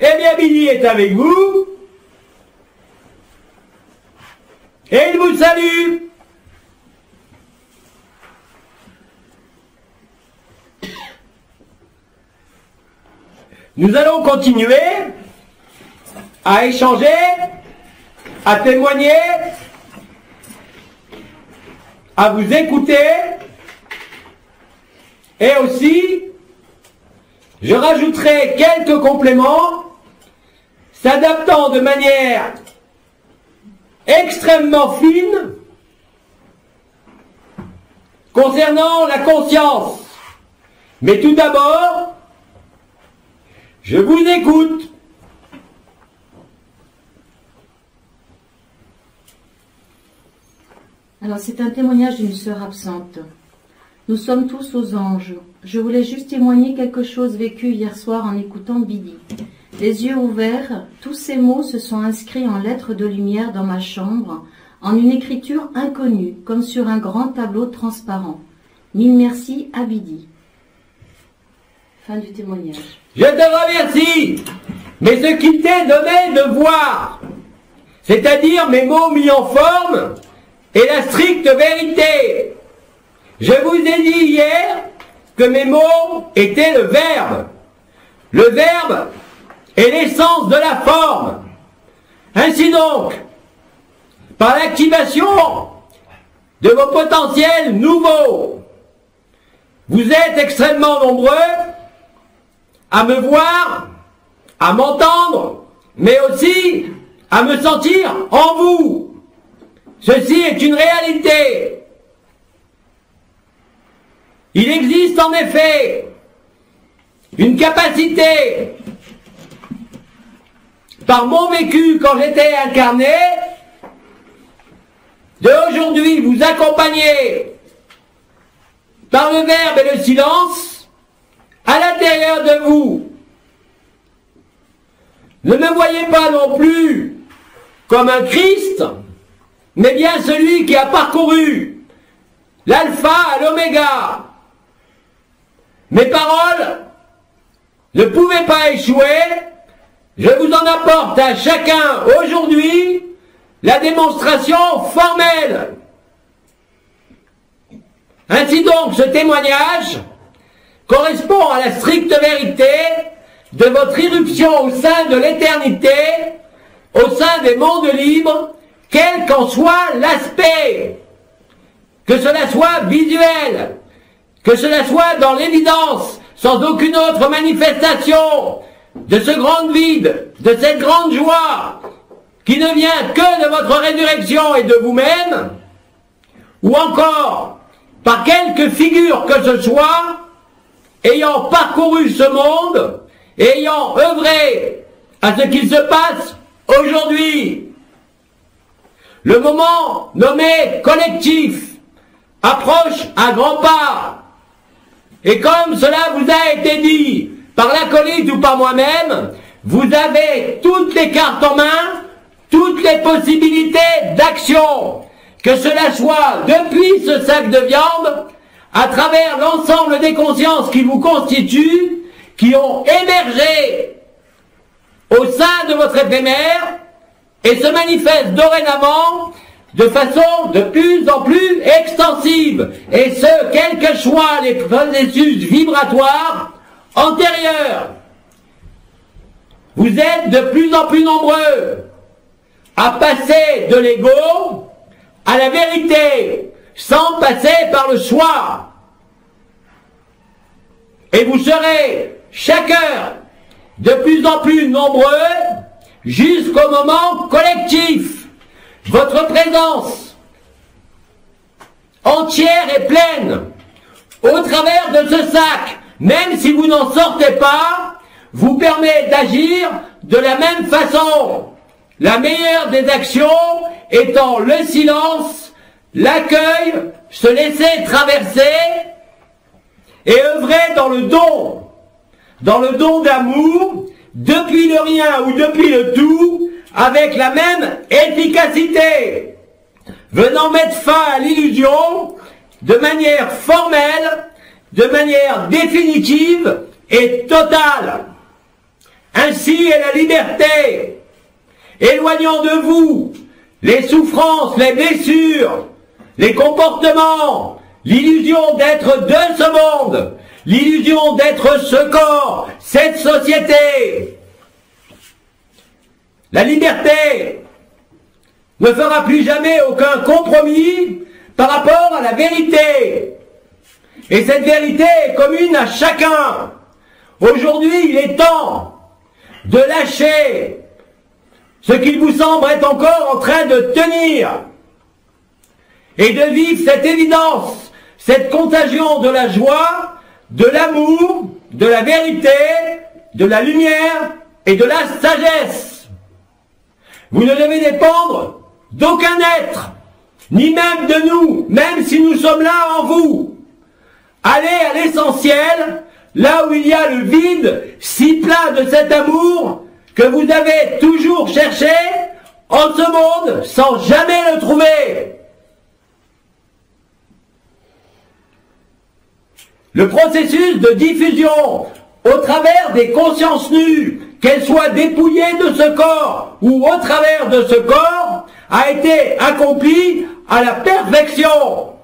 Eh bien, Billy est avec vous. Et il vous salue. Nous allons continuer à échanger, à témoigner, à vous écouter, et aussi, je rajouterai quelques compléments s'adaptant de manière extrêmement fine concernant la conscience. Mais tout d'abord, je vous écoute. Alors c'est un témoignage d'une sœur absente. Nous sommes tous aux anges. Je voulais juste témoigner quelque chose vécu hier soir en écoutant Bidi. Les yeux ouverts, tous ces mots se sont inscrits en lettres de lumière dans ma chambre, en une écriture inconnue, comme sur un grand tableau transparent. Mille merci à Bidi. Fin du témoignage. Je te remercie, mais ce qui t'est donné de voir, c'est-à-dire mes mots mis en forme, est la stricte vérité. Je vous ai dit hier que mes mots étaient le verbe. Le verbe est l'essence de la forme. Ainsi donc, par l'activation de vos potentiels nouveaux, vous êtes extrêmement nombreux à me voir, à m'entendre, mais aussi à me sentir en vous. Ceci est une réalité. Il existe en effet une capacité, par mon vécu quand j'étais incarné, de aujourd'hui vous accompagner par le verbe et le silence à l'intérieur de vous. Ne me voyez pas non plus comme un Christ, mais bien celui qui a parcouru l'alpha à l'oméga. Mes paroles ne pouvaient pas échouer. Je vous en apporte à chacun aujourd'hui la démonstration formelle. Ainsi donc, ce témoignage correspond à la stricte vérité de votre irruption au sein de l'éternité, au sein des mondes libres, quel qu'en soit l'aspect, que cela soit visuel, que cela soit dans l'évidence, sans aucune autre manifestation de ce grand vide, de cette grande joie, qui ne vient que de votre résurrection et de vous-même, ou encore par quelque figure que ce soit, ayant parcouru ce monde, et ayant œuvré à ce qu'il se passe aujourd'hui. Le moment nommé collectif approche à grands pas. Et comme cela vous a été dit par l'acolyte ou par moi-même, vous avez toutes les cartes en main, toutes les possibilités d'action, que cela soit depuis ce sac de viande, à travers l'ensemble des consciences qui vous constituent, qui ont émergé au sein de votre éphémère et se manifestent dorénavant de façon de plus en plus extensive, et ce, quels que soient les processus vibratoires antérieurs. Vous êtes de plus en plus nombreux à passer de l'ego à la vérité, sans passer par le soi. Et vous serez chaque heure de plus en plus nombreux jusqu'au moment collectif. Votre présence entière et pleine au travers de ce sac, même si vous n'en sortez pas, vous permet d'agir de la même façon. La meilleure des actions étant le silence, l'accueil, se laisser traverser et œuvrer dans le don d'amour, depuis le rien ou depuis le tout, avec la même efficacité, venant mettre fin à l'illusion de manière formelle, de manière définitive et totale. Ainsi est la liberté. Éloignant de vous les souffrances, les blessures, les comportements, l'illusion d'être de ce monde, l'illusion d'être ce corps, cette société. La liberté ne fera plus jamais aucun compromis par rapport à la vérité. Et cette vérité est commune à chacun. Aujourd'hui, il est temps de lâcher ce qu'il vous semble être encore en train de tenir et de vivre cette évidence, cette contagion de la joie, de l'amour, de la vérité, de la lumière et de la sagesse. Vous ne devez dépendre d'aucun être, ni même de nous, même si nous sommes là en vous. Allez à l'essentiel, là où il y a le vide, si plein de cet amour que vous avez toujours cherché en ce monde sans jamais le trouver. Le processus de diffusion au travers des consciences nues, qu'elles soient dépouillées de ce corps ou au travers de ce corps, a été accompli à la perfection,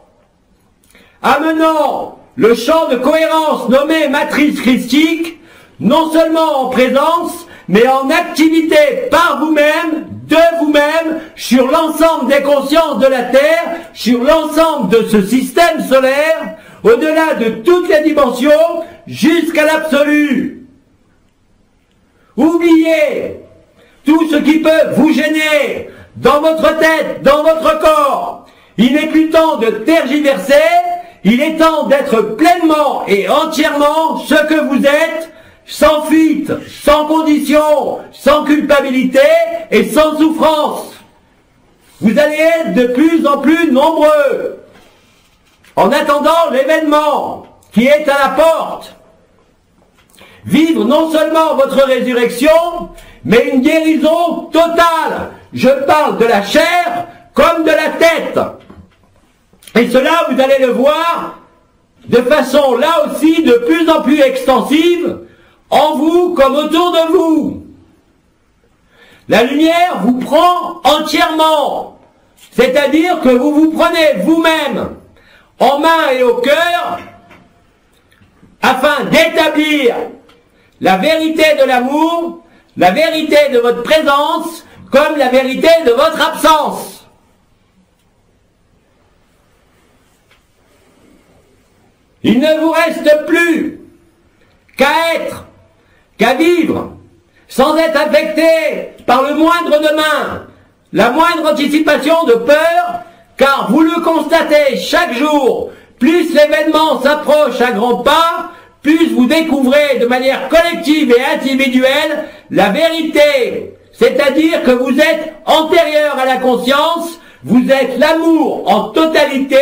amenant le champ de cohérence nommé matrice christique, non seulement en présence, mais en activité par vous-même, de vous-même, sur l'ensemble des consciences de la Terre, sur l'ensemble de ce système solaire, au-delà de toutes les dimensions, jusqu'à l'absolu. Oubliez tout ce qui peut vous gêner dans votre tête, dans votre corps. Il n'est plus temps de tergiverser, il est temps d'être pleinement et entièrement ce que vous êtes, sans fuite, sans condition, sans culpabilité et sans souffrance. Vous allez être de plus en plus nombreux. En attendant l'événement qui est à la porte, vivre non seulement votre résurrection, mais une guérison totale. Je parle de la chair comme de la tête. Et cela, vous allez le voir de façon là aussi de plus en plus extensive, en vous comme autour de vous. La lumière vous prend entièrement, c'est-à-dire que vous vous prenez vous-même en main et au cœur afin d'établir la vérité de l'amour, la vérité de votre présence comme la vérité de votre absence. Il ne vous reste plus qu'à être, qu'à vivre, sans être affecté par le moindre demain, la moindre anticipation de peur, car vous le constatez chaque jour, plus l'événement s'approche à grands pas, plus vous découvrez de manière collective et individuelle la vérité, c'est-à-dire que vous êtes antérieur à la conscience, vous êtes l'amour en totalité,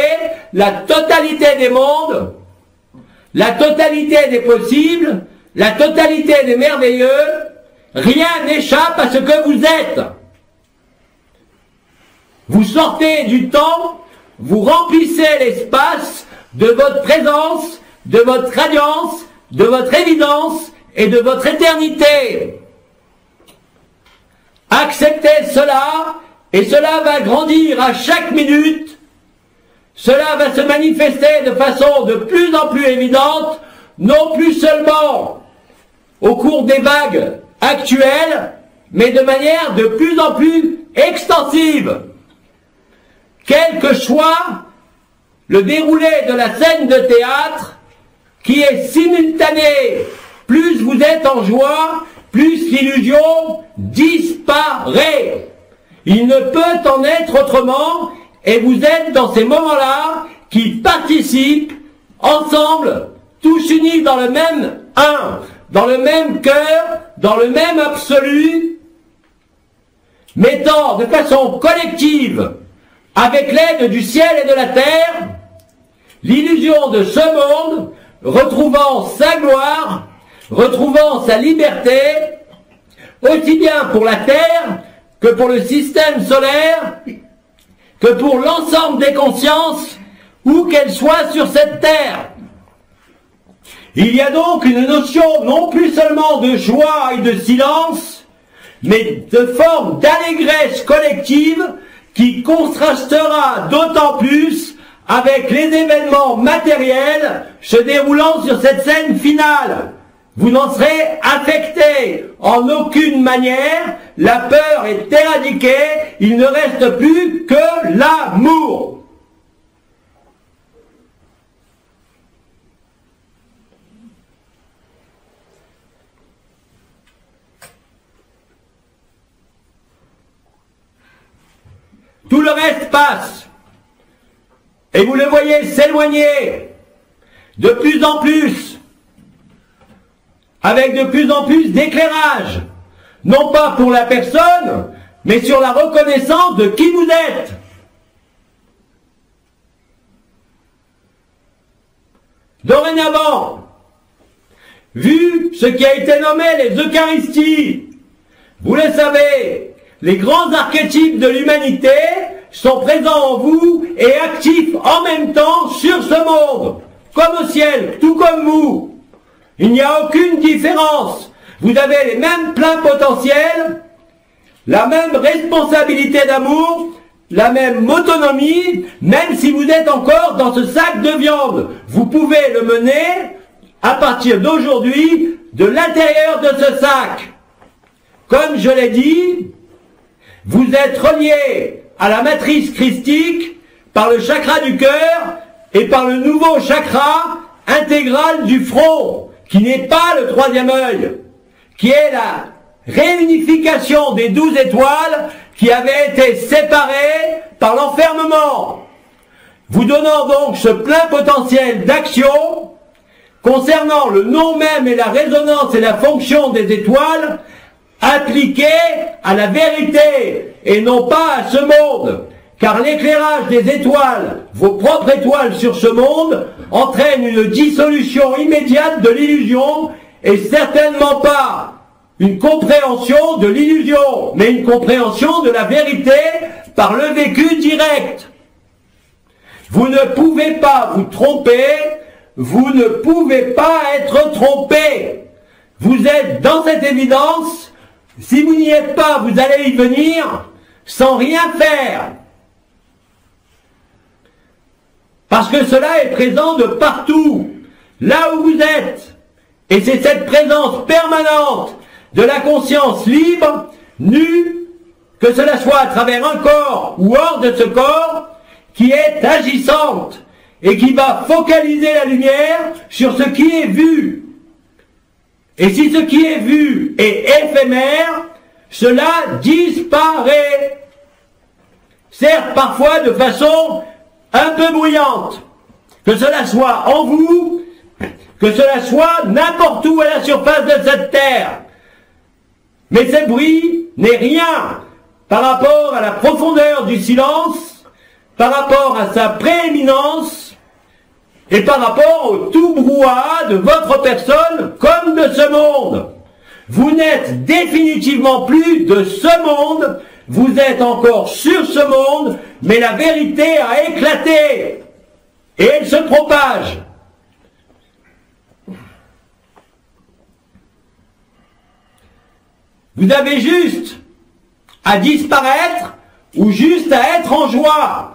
la totalité des mondes, la totalité des possibles, la totalité des merveilleux, rien n'échappe à ce que vous êtes. Vous sortez du temps, vous remplissez l'espace de votre présence, de votre radiance, de votre évidence et de votre éternité. Acceptez cela, et cela va grandir à chaque minute. Cela va se manifester de façon de plus en plus évidente, non plus seulement au cours des vagues actuelles, mais de manière de plus en plus extensive. Quel que soit le déroulé de la scène de théâtre, qui est simultané, plus vous êtes en joie, plus l'illusion disparaît. Il ne peut en être autrement, et vous êtes dans ces moments-là qui participent ensemble, tous unis dans le même un, dans le même cœur, dans le même absolu, mettant de façon collective, avec l'aide du ciel et de la terre, l'illusion de ce monde, retrouvant sa gloire, retrouvant sa liberté, aussi bien pour la terre que pour le système solaire, que pour l'ensemble des consciences, où qu'elles soient sur cette terre. Il y a donc une notion non plus seulement de joie et de silence, mais de forme d'allégresse collective qui contrastera d'autant plus avec les événements matériels se déroulant sur cette scène finale. Vous n'en serez affecté en aucune manière, la peur est éradiquée, il ne reste plus que l'amour. Tout le reste passe. Et vous le voyez s'éloigner de plus en plus, avec de plus en plus d'éclairage, non pas pour la personne, mais sur la reconnaissance de qui vous êtes. Dorénavant, vu ce qui a été nommé les Eucharisties, vous le savez, les grands archétypes de l'humanité sont présents en vous et actifs en même temps sur ce monde, comme au ciel, tout comme vous. Il n'y a aucune différence. Vous avez les mêmes pleins potentiels, la même responsabilité d'amour, la même autonomie, même si vous êtes encore dans ce sac de viande. Vous pouvez le mener, à partir d'aujourd'hui, de l'intérieur de ce sac. Comme je l'ai dit, vous êtes relié à la matrice christique par le chakra du cœur et par le nouveau chakra intégral du front, qui n'est pas le troisième œil, qui est la réunification des 12 étoiles qui avaient été séparées par l'enfermement, vous donnant donc ce plein potentiel d'action concernant le nom même et la résonance et la fonction des étoiles appliquées à la vérité et non pas à ce monde, car l'éclairage des étoiles, vos propres étoiles sur ce monde, entraîne une dissolution immédiate de l'illusion et certainement pas une compréhension de l'illusion, mais une compréhension de la vérité par le vécu direct. Vous ne pouvez pas vous tromper, vous ne pouvez pas être trompé. Vous êtes dans cette évidence, si vous n'y êtes pas, vous allez y venir sans rien faire. Parce que cela est présent de partout, là où vous êtes. Et c'est cette présence permanente de la conscience libre, nue, que cela soit à travers un corps ou hors de ce corps, qui est agissante et qui va focaliser la lumière sur ce qui est vu. Et si ce qui est vu est éphémère, cela disparaît. Certes, parfois de façon un peu bruyante, que cela soit en vous, que cela soit n'importe où à la surface de cette terre. Mais ce bruit n'est rien par rapport à la profondeur du silence, par rapport à sa prééminence et par rapport au tout brouhaha de votre personne comme de ce monde. Vous n'êtes définitivement plus de ce monde, vous êtes encore sur ce monde, mais la vérité a éclaté et elle se propage. Vous avez juste à disparaître ou juste à être en joie.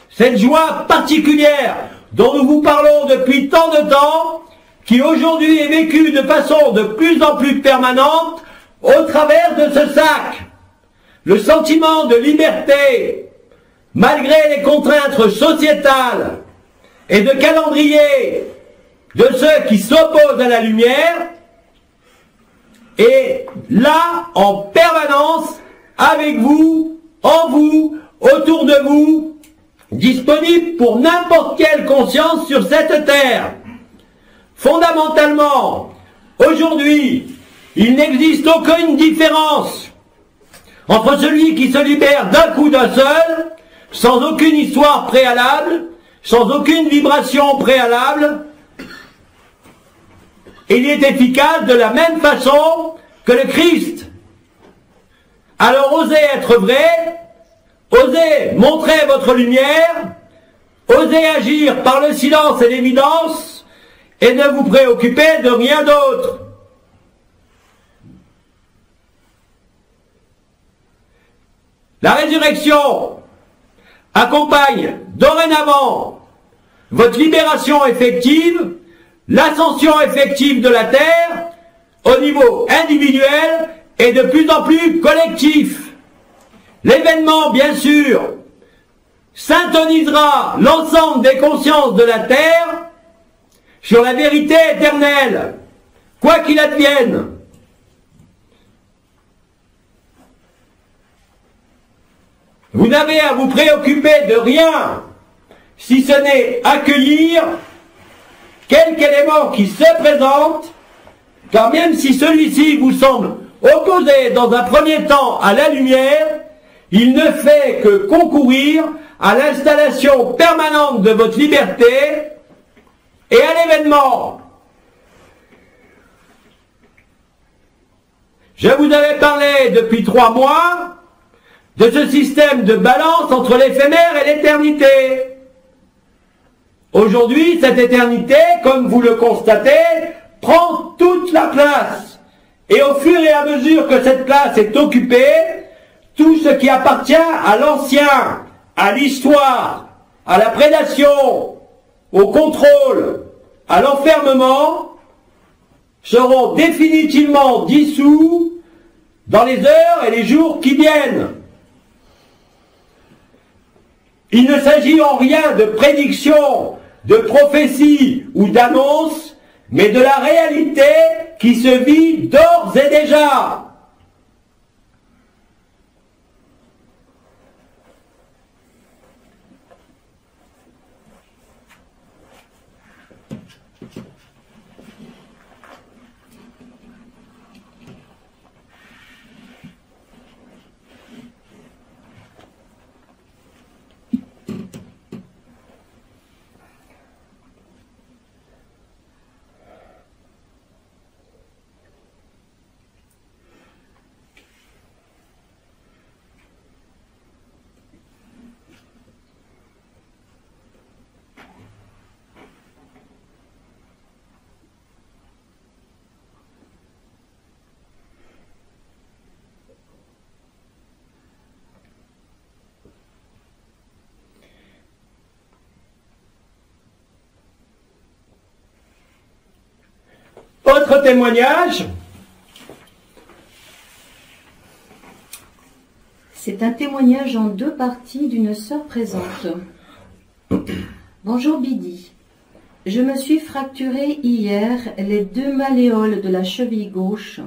Cette joie particulière dont nous vous parlons depuis tant de temps, qui aujourd'hui est vécue de façon de plus en plus permanente au travers de ce sac. Le sentiment de liberté, malgré les contraintes sociétales et de calendrier de ceux qui s'opposent à la lumière, est là en permanence avec vous, en vous, autour de vous, disponible pour n'importe quelle conscience sur cette terre. Fondamentalement, aujourd'hui, il n'existe aucune différence entre celui qui se libère d'un coup d'un seul, sans aucune histoire préalable, sans aucune vibration préalable. Il est efficace de la même façon que le Christ. Alors osez être vrai, osez montrer votre lumière, Osez agir par le silence et l'évidence et ne vous préoccupez de rien d'autre. La résurrection accompagne dorénavant votre libération effective, l'ascension effective de la Terre au niveau individuel et de plus en plus collectif. L'événement, bien sûr, syntonisera l'ensemble des consciences de la Terre sur la vérité éternelle, quoi qu'il advienne. Vous n'avez à vous préoccuper de rien, si ce n'est accueillir quelque élément qui se présente, car même si celui-ci vous semble opposé dans un premier temps à la lumière, il ne fait que concourir à l'installation permanente de votre liberté et à l'événement. Je vous avais parlé depuis 3 mois de ce système de balance entre l'éphémère et l'éternité. Aujourd'hui, cette éternité, comme vous le constatez, prend toute la place. Et au fur et à mesure que cette place est occupée, tout ce qui appartient à l'ancien, à l'histoire, à la prédation, au contrôle, à l'enfermement, seront définitivement dissous dans les heures et les jours qui viennent. Il ne s'agit en rien de prédiction, de prophétie ou d'annonce, mais de la réalité qui se vit d'ores et déjà. Autre témoignage. C'est un témoignage en 2 parties d'une sœur présente. Bonjour Bidi. Je me suis fracturé hier les 2 malléoles de la cheville gauche.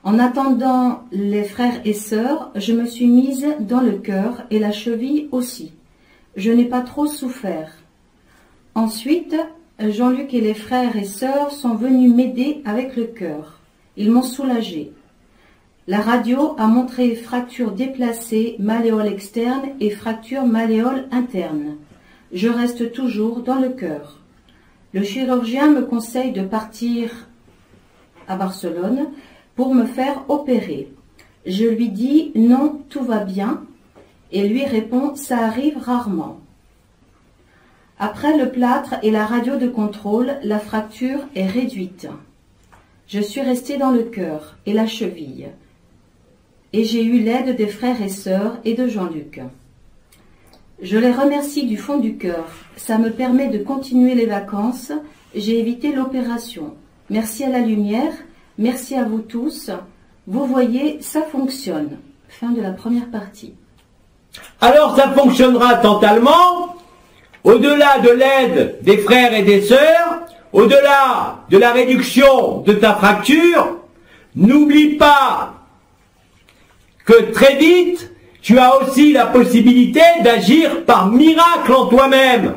En attendant les frères et sœurs, je me suis mise dans le cœur et la cheville aussi. Je n'ai pas trop souffert. Ensuite, Jean-Luc et les frères et sœurs sont venus m'aider avec le cœur. Ils m'ont soulagé. La radio a montré fracture déplacée, malléole externe et fracture malléole interne. Je reste toujours dans le cœur. Le chirurgien me conseille de partir à Barcelone pour me faire opérer. Je lui dis non, tout va bien, et lui répond ça arrive rarement. Après le plâtre et la radio de contrôle, la fracture est réduite. Je suis restée dans le cœur et la cheville. Et j'ai eu l'aide des frères et sœurs et de Jean-Luc. Je les remercie du fond du cœur. Ça me permet de continuer les vacances. J'ai évité l'opération. Merci à la lumière. Merci à vous tous. Vous voyez, ça fonctionne. Fin de la première partie. Alors ça fonctionnera totalement. Au-delà de l'aide des frères et des sœurs, au-delà de la réduction de ta fracture, n'oublie pas que très vite, tu as aussi la possibilité d'agir par miracle en toi-même.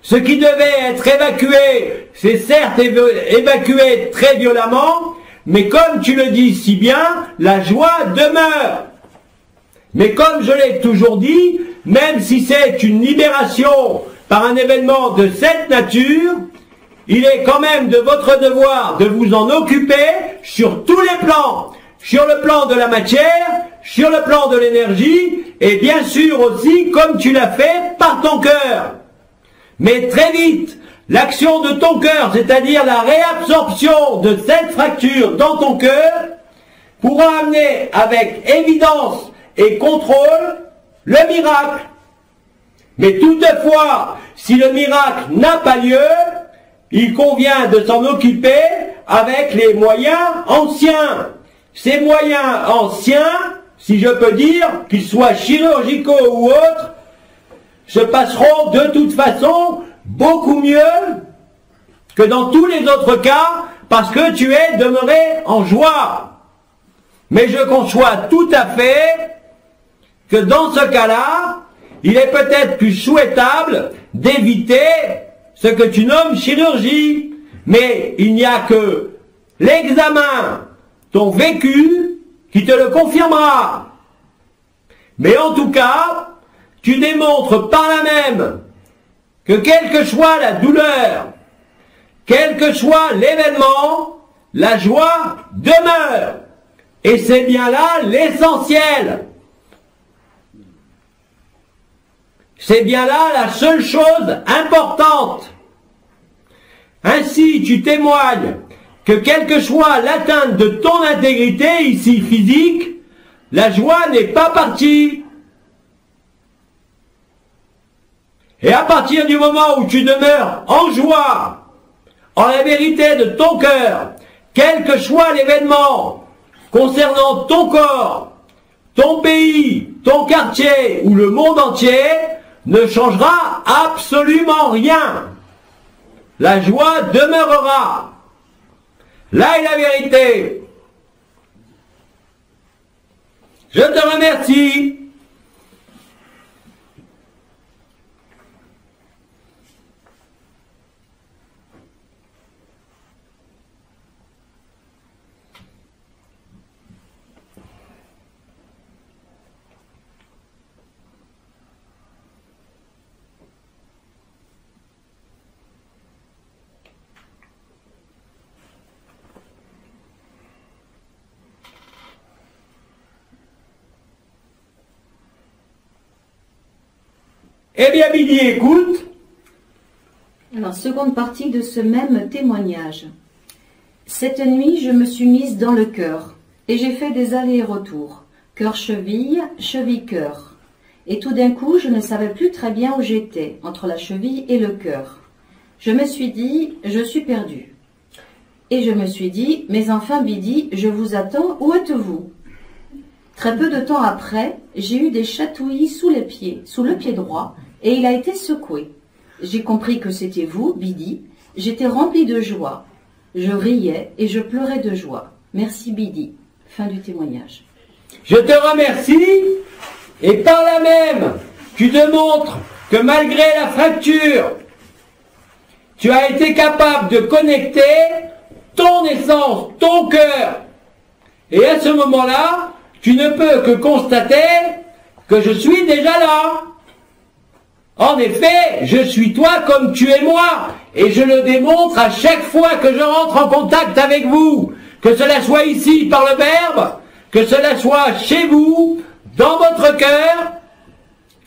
Ce qui devait être évacué, c'est certes évacué très violemment, mais comme tu le dis si bien, la joie demeure. Mais comme je l'ai toujours dit, même si c'est une libération par un événement de cette nature, il est quand même de votre devoir de vous en occuper sur tous les plans, sur le plan de la matière, sur le plan de l'énergie, et bien sûr aussi comme tu l'as fait par ton cœur. Mais très vite, l'action de ton cœur, c'est-à-dire la réabsorption de cette fracture dans ton cœur, pourra amener avec évidence et contrôle le miracle. Mais toutefois, si le miracle n'a pas lieu, il convient de s'en occuper avec les moyens anciens. Ces moyens anciens, si je peux dire, qu'ils soient chirurgicaux ou autres, se passeront de toute façon beaucoup mieux que dans tous les autres cas, parce que tu es demeuré en joie. Mais je conçois tout à fait que dans ce cas-là, il est peut-être plus souhaitable d'éviter ce que tu nommes chirurgie. Mais il n'y a que l'examen, ton vécu, qui te le confirmera. Mais en tout cas, tu démontres par là même que quelle que soit la douleur, quel que soit l'événement, la joie demeure. Et c'est bien là l'essentiel. C'est bien là la seule chose importante. Ainsi, tu témoignes que quelle que soit l'atteinte de ton intégrité, ici physique, la joie n'est pas partie. Et à partir du moment où tu demeures en joie, en la vérité de ton cœur, quel que soit l'événement concernant ton corps, ton pays, ton quartier ou le monde entier, ne changera absolument rien. La joie demeurera. Là est la vérité. Je te remercie. Eh bien, Billy, écoute. Alors, seconde partie de ce même témoignage. Cette nuit, je me suis mise dans le cœur et j'ai fait des allers-retours. Cœur-cheville, cheville-cœur. Et tout d'un coup, je ne savais plus très bien où j'étais, entre la cheville et le cœur. Je me suis dit, je suis perdue. Et je me suis dit, mais enfin, Bidi, je vous attends, où êtes-vous? Très peu de temps après, j'ai eu des chatouillis sous les pieds, sous le pied droit, et il a été secoué. J'ai compris que c'était vous, Bidi. J'étais remplie de joie. Je riais et je pleurais de joie. Merci, Bidi. Fin du témoignage. Je te remercie, et par là même, tu démontres que malgré la fracture, tu as été capable de connecter ton essence, ton cœur. Et à ce moment-là, tu ne peux que constater que je suis déjà là. En effet, je suis toi comme tu es moi, et je le démontre à chaque fois que je rentre en contact avec vous, que cela soit ici par le Verbe, que cela soit chez vous, dans votre cœur,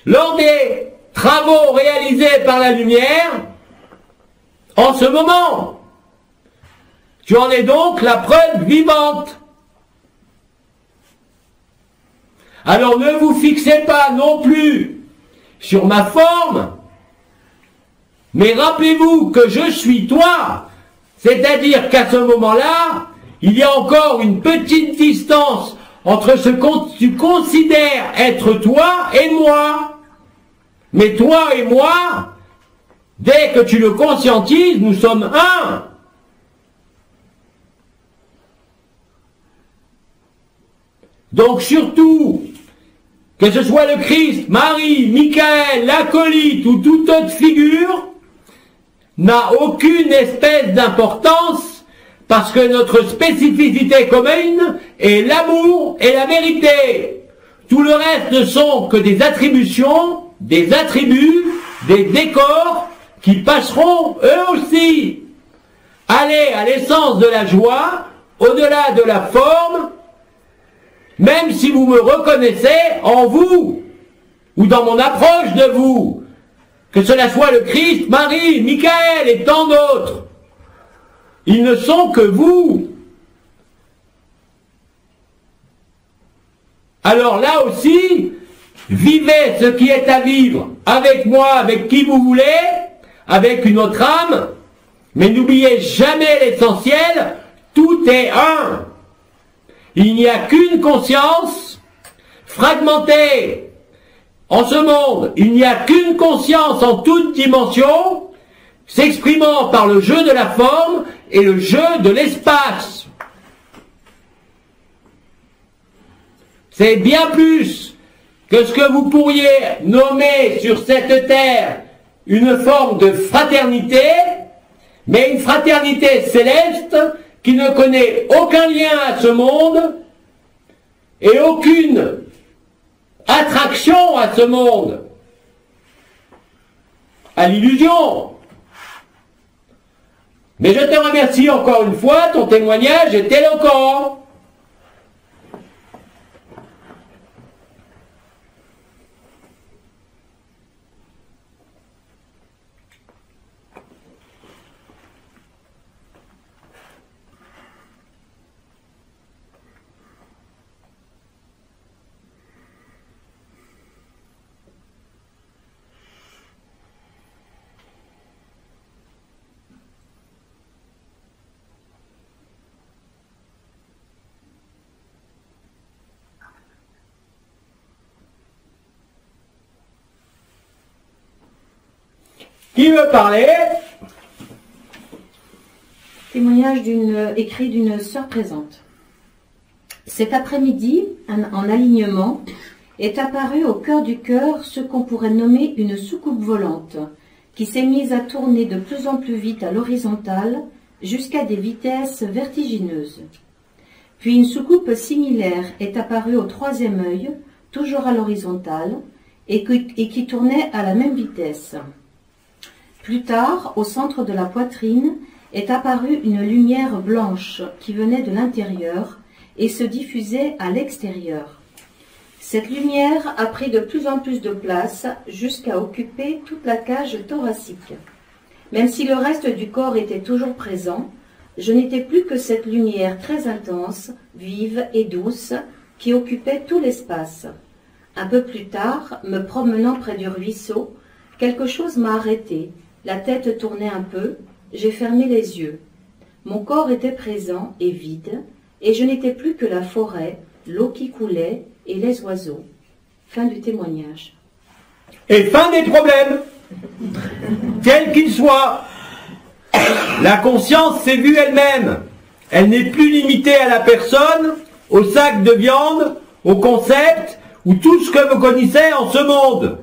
lors des travaux réalisés par la lumière, en ce moment. Tu en es donc la preuve vivante. Alors ne vous fixez pas non plus sur ma forme, mais rappelez-vous que je suis toi, c'est-à-dire qu'à ce moment-là, il y a encore une petite distance entre ce que tu considères être toi et moi. Mais toi et moi, dès que tu le conscientises, nous sommes un. Donc surtout, que ce soit le Christ, Marie, Michael, l'acolyte ou toute autre figure, n'a aucune espèce d'importance parce que notre spécificité commune est l'amour et la vérité. Tout le reste ne sont que des attributions, des attributs, des décors qui passeront eux aussi. Allez à l'essence de la joie, au-delà de la forme, même si vous me reconnaissez en vous, ou dans mon approche de vous, que cela soit le Christ, Marie, Michael et tant d'autres. Ils ne sont que vous. Alors là aussi, vivez ce qui est à vivre avec moi, avec qui vous voulez, avec une autre âme, mais n'oubliez jamais l'essentiel, tout est un. Il n'y a qu'une conscience fragmentée en ce monde, il n'y a qu'une conscience en toute dimension, s'exprimant par le jeu de la forme et le jeu de l'espace. C'est bien plus que ce que vous pourriez nommer sur cette terre une forme de fraternité, mais une fraternité céleste qui ne connaît aucun lien à ce monde et aucune attraction à ce monde, à l'illusion. Mais je te remercie encore une fois, ton témoignage est éloquent. Qui veut parler? Témoignage écrit d'une sœur présente. Cet après-midi, en alignement, est apparu au cœur du cœur ce qu'on pourrait nommer une soucoupe volante, qui s'est mise à tourner de plus en plus vite à l'horizontale, jusqu'à des vitesses vertigineuses. Puis une soucoupe similaire est apparue au troisième œil, toujours à l'horizontale, et qui tournait à la même vitesse. Plus tard, au centre de la poitrine, est apparue une lumière blanche qui venait de l'intérieur et se diffusait à l'extérieur. Cette lumière a pris de plus en plus de place jusqu'à occuper toute la cage thoracique. Même si le reste du corps était toujours présent, je n'étais plus que cette lumière très intense, vive et douce qui occupait tout l'espace. Un peu plus tard, me promenant près du ruisseau, quelque chose m'a arrêté. La tête tournait un peu, j'ai fermé les yeux. Mon corps était présent et vide, et je n'étais plus que la forêt, l'eau qui coulait et les oiseaux. Fin du témoignage. Et fin des problèmes, quels qu'ils soient. La conscience s'est vue elle-même. Elle n'est plus limitée à la personne, au sac de viande, au concept, ou tout ce que vous connaissez en ce monde.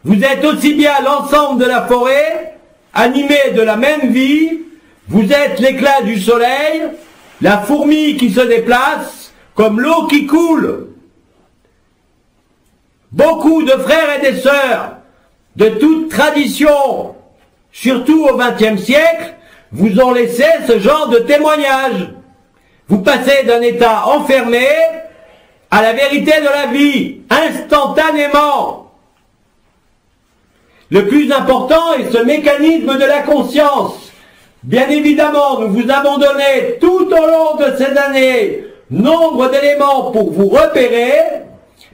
Vous êtes aussi bien l'ensemble de la forêt, animé de la même vie, vous êtes l'éclat du soleil, la fourmi qui se déplace, comme l'eau qui coule. Beaucoup de frères et de sœurs, de toute tradition, surtout au XXe siècle, vous ont laissé ce genre de témoignage. Vous passez d'un état enfermé à la vérité de la vie, instantanément. Le plus important est ce mécanisme de la conscience. Bien évidemment, nous vous avons donné tout au long de ces années nombre d'éléments pour vous repérer,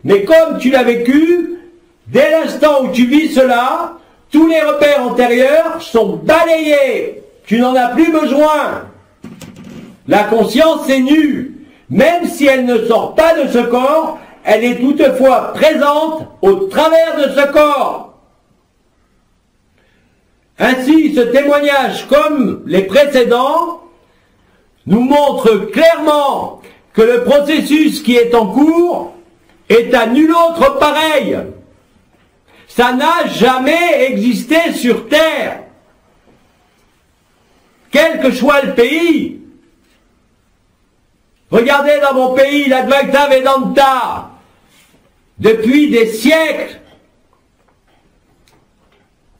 mais comme tu l'as vécu, dès l'instant où tu vis cela, tous les repères antérieurs sont balayés. Tu n'en as plus besoin. La conscience est nue. Même si elle ne sort pas de ce corps, elle est toutefois présente au travers de ce corps. Ainsi, ce témoignage, comme les précédents, nous montre clairement que le processus qui est en cours est à nul autre pareil. Ça n'a jamais existé sur Terre. Quel que soit le pays. Regardez dans mon pays, l'Advaita Vedanta, depuis des siècles,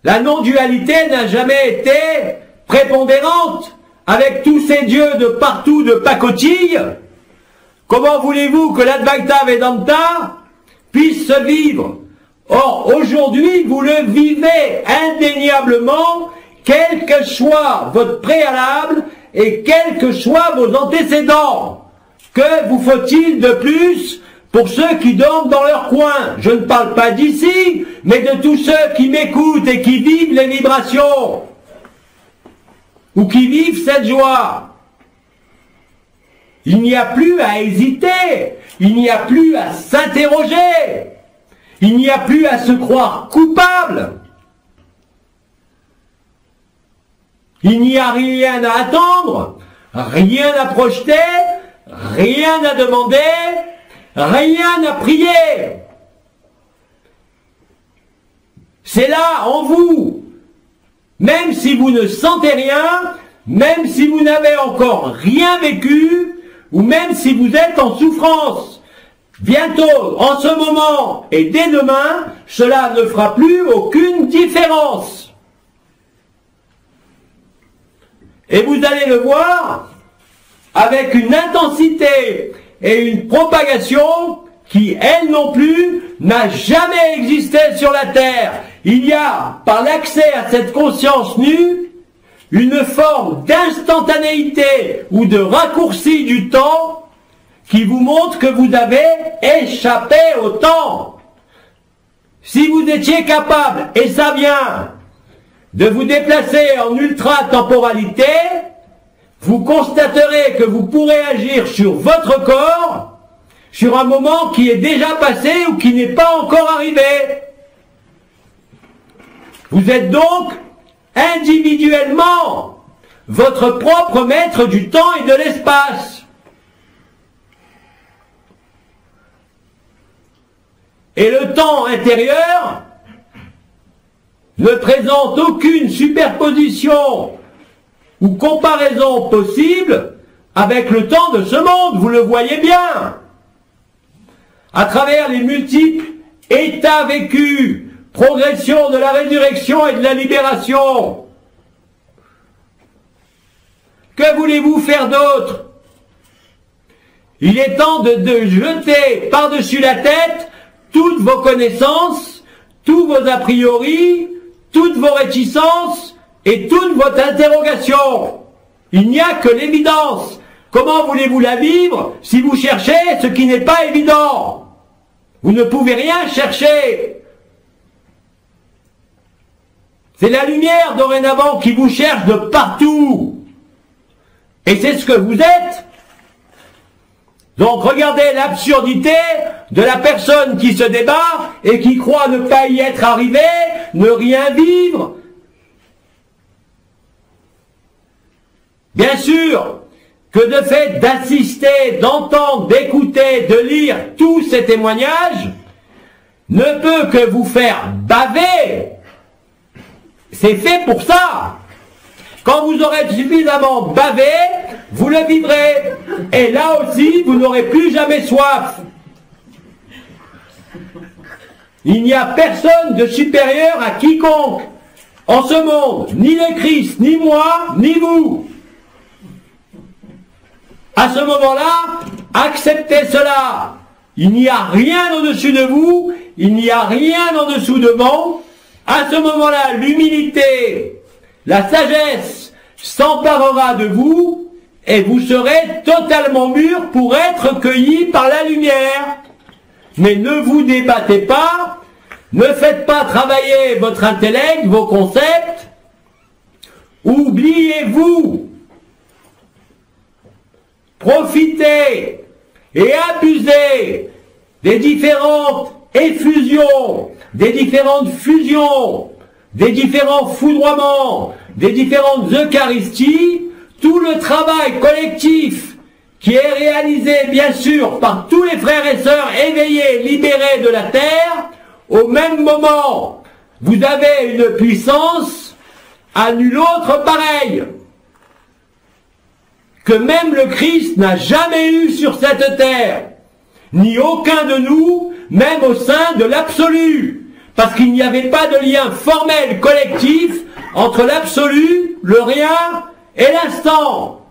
la non-dualité n'a jamais été prépondérante avec tous ces dieux de partout de pacotille. Comment voulez-vous que l'Advaita Vedanta puisse se vivre? Or, aujourd'hui, aujourd'hui, vous le vivez indéniablement, quel que soit votre préalable et quels que soient vos antécédents. Que vous faut-il de plus pour ceux qui dorment dans leur coin? Je ne parle pas d'ici, mais de tous ceux qui m'écoutent et qui vivent les vibrations, ou qui vivent cette joie. Il n'y a plus à hésiter, il n'y a plus à s'interroger, il n'y a plus à se croire coupable. Il n'y a rien à attendre, rien à projeter, rien à demander, rien à prier. C'est là, en vous. Même si vous ne sentez rien, même si vous n'avez encore rien vécu, ou même si vous êtes en souffrance, bientôt, en ce moment et dès demain, cela ne fera plus aucune différence. Et vous allez le voir avec une intensité et une propagation qui, elle non plus, n'a jamais existé sur la Terre. Il y a, par l'accès à cette conscience nue, une forme d'instantanéité ou de raccourci du temps qui vous montre que vous avez échappé au temps. Si vous étiez capable, et ça vient, de vous déplacer en ultra-temporalité, vous constaterez que vous pourrez agir sur votre corps, sur un moment qui est déjà passé ou qui n'est pas encore arrivé. Vous êtes donc individuellement votre propre maître du temps et de l'espace. Et le temps intérieur ne présente aucune superposition ou comparaison possible avec le temps de ce monde, vous le voyez bien. À travers les multiples états vécus, progression de la résurrection et de la libération. Que voulez-vous faire d'autre? Il est temps de jeter par-dessus la tête toutes vos connaissances, tous vos a priori, toutes vos réticences et toute votre interrogation. Il n'y a que l'évidence. Comment voulez-vous la vivre si vous cherchez ce qui n'est pas évident? Vous ne pouvez rien chercher. C'est la lumière dorénavant qui vous cherche de partout. Et c'est ce que vous êtes. Donc regardez l'absurdité de la personne qui se débat et qui croit ne pas y être arrivé, ne rien vivre. Bien sûr que de fait d'assister, d'entendre, d'écouter, de lire tous ces témoignages ne peut que vous faire baver. C'est fait pour ça. Quand vous aurez suffisamment bavé, vous le vivrez. Et là aussi, vous n'aurez plus jamais soif. Il n'y a personne de supérieur à quiconque en ce monde, ni le Christ, ni moi, ni vous. À ce moment-là, acceptez cela. Il n'y a rien au-dessus de vous, il n'y a rien en dessous de moi. À ce moment-là, l'humilité, la sagesse s'emparera de vous et vous serez totalement mûrs pour être cueillis par la lumière. Mais ne vous débattez pas, ne faites pas travailler votre intellect, vos concepts, oubliez-vous. Profitez et abusez des différentes effusions, des différentes fusions, des différents foudroiements, des différentes eucharisties, tout le travail collectif qui est réalisé bien sûr par tous les frères et sœurs éveillés, libérés de la terre, au même moment, vous avez une puissance à nul autre pareille, que même le Christ n'a jamais eu sur cette terre, ni aucun de nous, même au sein de l'absolu, parce qu'il n'y avait pas de lien formel collectif entre l'absolu, le rien et l'instant.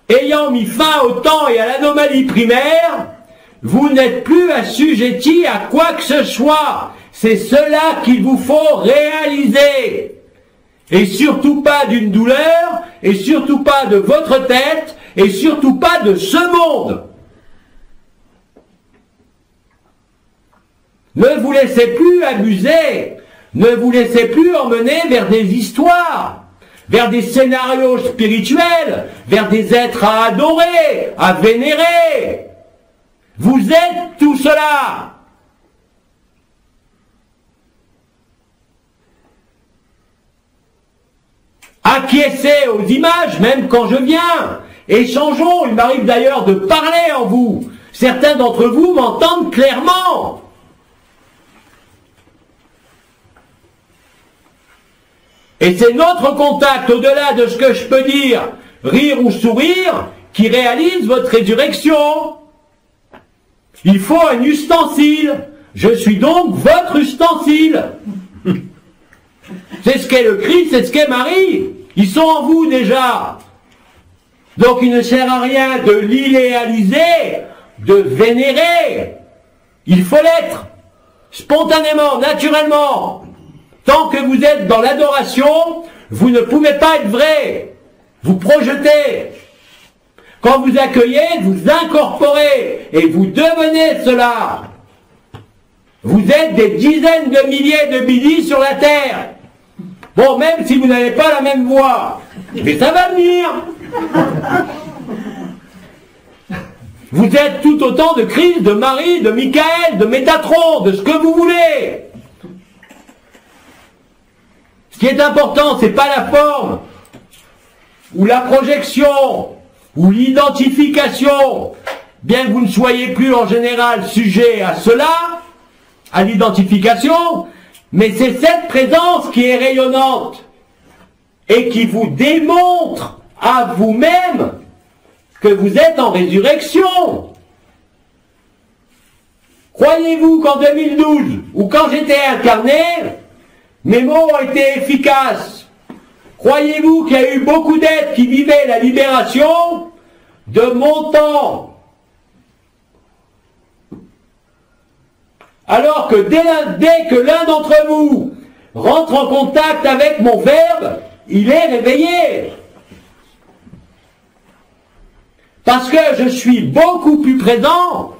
Ayant mis fin au temps et à l'anomalie primaire, vous n'êtes plus assujettis à quoi que ce soit. C'est cela qu'il vous faut réaliser. Et surtout pas d'une douleur, et surtout pas de votre tête, et surtout pas de ce monde. Ne vous laissez plus abuser, ne vous laissez plus emmener vers des histoires, vers des scénarios spirituels, vers des êtres à adorer, à vénérer. Vous êtes tout cela. Acquiescez aux images, même quand je viens. Échangeons, il m'arrive d'ailleurs de parler en vous. Certains d'entre vous m'entendent clairement. Et c'est notre contact, au-delà de ce que je peux dire, rire ou sourire, qui réalise votre résurrection. Il faut un ustensile. Je suis donc votre ustensile. C'est ce qu'est le Christ, c'est ce qu'est Marie. Ils sont en vous déjà. Donc il ne sert à rien de l'idéaliser, de vénérer. Il faut l'être, spontanément, naturellement. Tant que vous êtes dans l'adoration, vous ne pouvez pas être vrai. Vous projetez. Quand vous accueillez, vous incorporez et vous devenez cela. Vous êtes des dizaines de milliers de Billy sur la terre. Bon, même si vous n'avez pas la même voix, mais ça va venir. Vous êtes tout autant de Christ, de Marie, de Michael, de Métatron, de ce que vous voulez. Ce qui est important, c'est pas la forme, ou la projection, ou l'identification, bien que vous ne soyez plus en général sujet à cela, à l'identification, mais c'est cette présence qui est rayonnante et qui vous démontre à vous-même que vous êtes en résurrection. Croyez-vous qu'en 2012, ou quand j'étais incarné, mes mots ont été efficaces? Croyez-vous qu'il y a eu beaucoup d'êtres qui vivaient la libération de mon temps? Alors que dès que l'un d'entre vous rentre en contact avec mon verbe, il est réveillé. Parce que je suis beaucoup plus présent,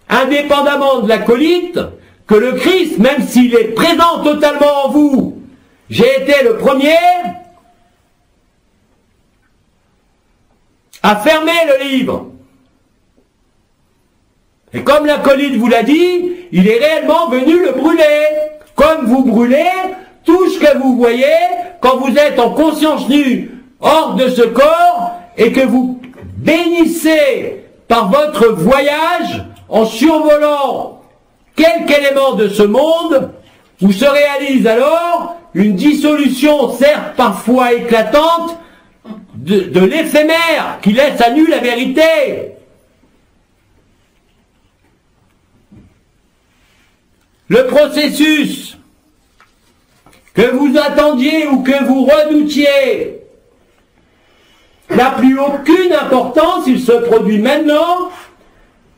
indépendamment de l'acolyte, que le Christ, même s'il est présent totalement en vous. J'ai été le premier à fermer le livre. Et comme l'acolyte vous l'a dit, il est réellement venu le brûler. Comme vous brûlez tout ce que vous voyez quand vous êtes en conscience nue hors de ce corps et que vous bénissez par votre voyage en survolant quelque élément de ce monde, où se réalise alors une dissolution, certes parfois éclatante, de l'éphémère qui laisse à nu la vérité. Le processus que vous attendiez ou que vous redoutiez n'a plus aucune importance, il se produit maintenant,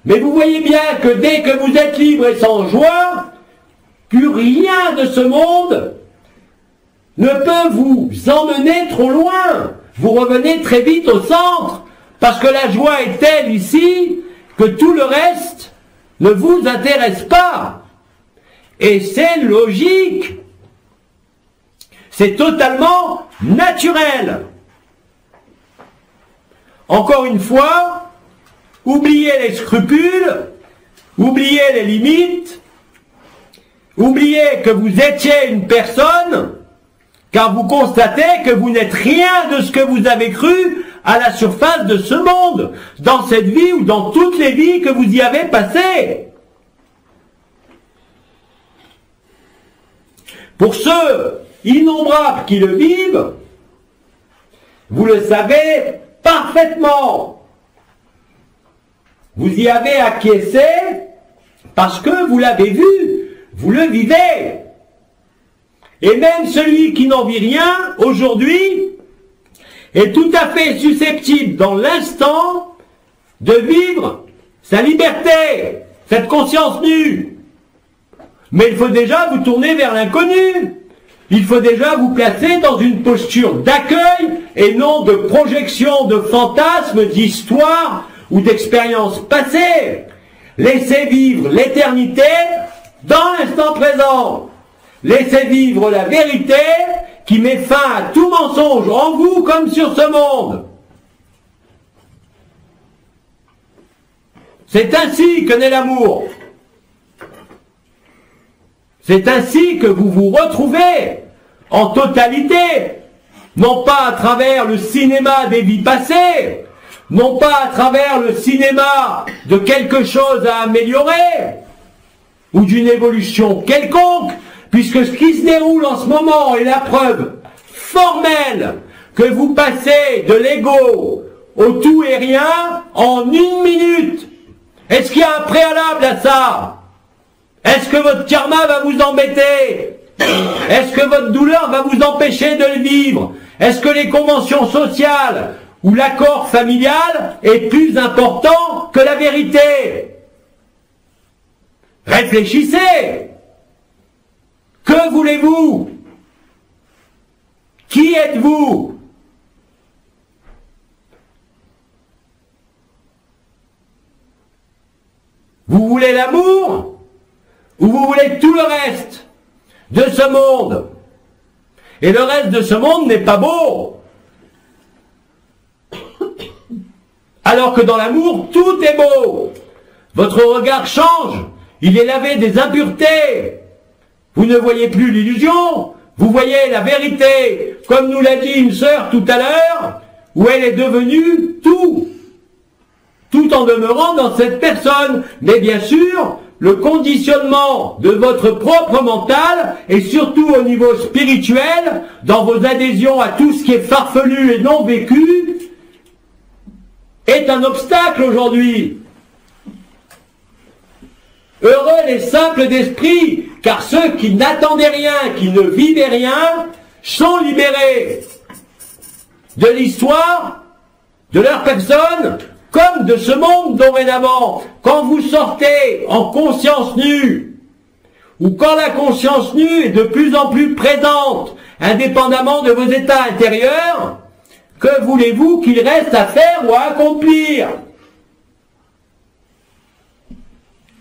mais vous voyez bien que dès que vous êtes libre et sans joie, plus rien de ce monde ne peut vous emmener trop loin. Vous revenez très vite au centre, parce que la joie est telle ici que tout le reste ne vous intéresse pas. Et c'est logique. C'est totalement naturel. Encore une fois, oubliez les scrupules, oubliez les limites, oubliez que vous étiez une personne, car vous constatez que vous n'êtes rien de ce que vous avez cru à la surface de ce monde, dans cette vie ou dans toutes les vies que vous y avez passées. Pour ceux innombrables qui le vivent, vous le savez parfaitement. Vous y avez acquiescé parce que vous l'avez vu, vous le vivez. Et même celui qui n'en vit rien, aujourd'hui, est tout à fait susceptible dans l'instant de vivre sa liberté, cette conscience nue. Mais il faut déjà vous tourner vers l'inconnu. Il faut déjà vous placer dans une posture d'accueil et non de projection de fantasmes, d'histoires ou d'expériences passées. Laissez vivre l'éternité dans l'instant présent. Laissez vivre la vérité qui met fin à tout mensonge en vous comme sur ce monde. C'est ainsi que naît l'amour. C'est ainsi que vous vous retrouvez en totalité, non pas à travers le cinéma des vies passées, non pas à travers le cinéma de quelque chose à améliorer, ou d'une évolution quelconque, puisque ce qui se déroule en ce moment est la preuve formelle que vous passez de l'ego au tout et rien en 1 minute. Est-ce qu'il y a un préalable à ça? Est-ce que votre karma va vous embêter? Est-ce que votre douleur va vous empêcher de le vivre? Est-ce que les conventions sociales ou l'accord familial est plus important que la vérité? Réfléchissez. Que voulez-vous? Qui êtes-vous? Vous voulez l'amour ou vous voulez tout le reste de ce monde? Et le reste de ce monde n'est pas beau. Alors que dans l'amour, tout est beau. Votre regard change. Il est lavé des impuretés. Vous ne voyez plus l'illusion. Vous voyez la vérité. Comme nous l'a dit une sœur tout à l'heure, où elle est devenue tout. Tout en demeurant dans cette personne. Mais bien sûr, le conditionnement de votre propre mental, et surtout au niveau spirituel, dans vos adhésions à tout ce qui est farfelu et non vécu, est un obstacle aujourd'hui. Heureux les simples d'esprit, car ceux qui n'attendaient rien, qui ne vivaient rien, sont libérés de l'histoire, de leur personne, comme de ce monde dorénavant. Quand vous sortez en conscience nue, ou quand la conscience nue est de plus en plus présente, indépendamment de vos états intérieurs, que voulez-vous qu'il reste à faire ou à accomplir?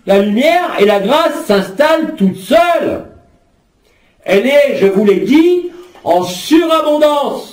La lumière et la grâce s'installent toutes seules. Elle est, je vous l'ai dit, en surabondance.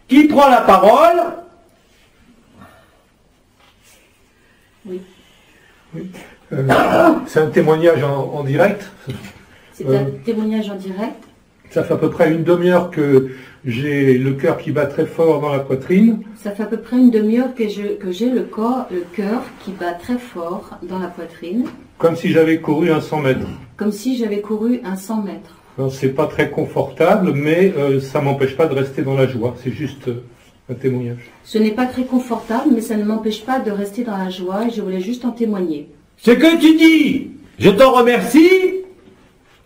Qui prend la parole? Oui. C'est un témoignage en direct. C'est un témoignage en direct. Ça fait à peu près une demi-heure que j'ai le cœur qui bat très fort dans la poitrine. Ça fait à peu près une demi-heure que j'ai le cœur qui bat très fort dans la poitrine. Comme si j'avais couru un 100 mètres. Comme si j'avais couru un 100 mètres. C'est pas très confortable, mais ça m'empêche pas de rester dans la joie. C'est juste un témoignage. Ce n'est pas très confortable, mais ça ne m'empêche pas de rester dans la joie et je voulais juste en témoigner. Ce que tu dis, je t'en remercie,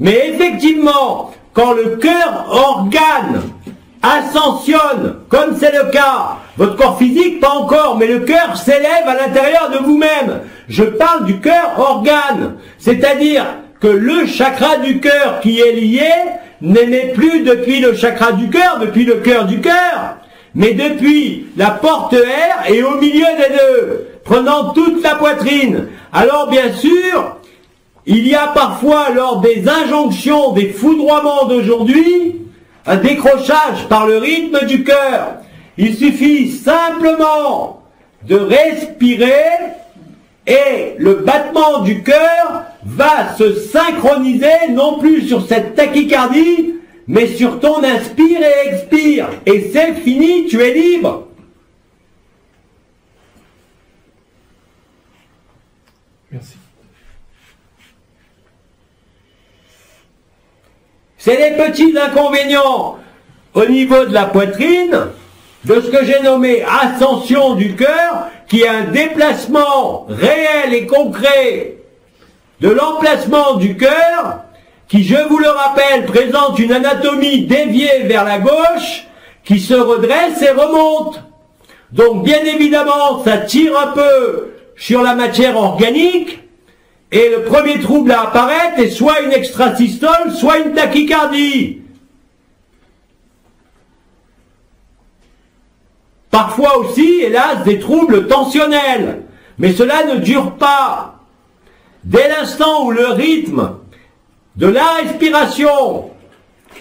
mais effectivement, quand le cœur organe ascensionne, comme c'est le cas, votre corps physique pas encore, mais le cœur s'élève à l'intérieur de vous-même. Je parle du cœur organe, c'est-à-dire que le chakra du cœur qui est lié n'émet plus depuis le chakra du cœur, depuis le cœur du cœur, mais depuis la porte air et au milieu des deux, prenant toute la poitrine. Alors bien sûr, il y a parfois lors des injonctions, des foudroiements d'aujourd'hui, un décrochage par le rythme du cœur. Il suffit simplement de respirer Et le battement du cœur va se synchroniser non plus sur cette tachycardie, mais sur ton inspire et expire. Et c'est fini, tu es libre. Merci. C'est les petits inconvénients au niveau de la poitrine, de ce que j'ai nommé ascension du cœur, qui est un déplacement réel et concret de l'emplacement du cœur, qui, je vous le rappelle, présente une anatomie déviée vers la gauche, qui se redresse et remonte. Donc, bien évidemment, ça tire un peu sur la matière organique, et le premier trouble à apparaître est soit une extrasystole, soit une tachycardie. Parfois aussi, hélas, des troubles tensionnels. Mais cela ne dure pas. Dès l'instant où le rythme de la respiration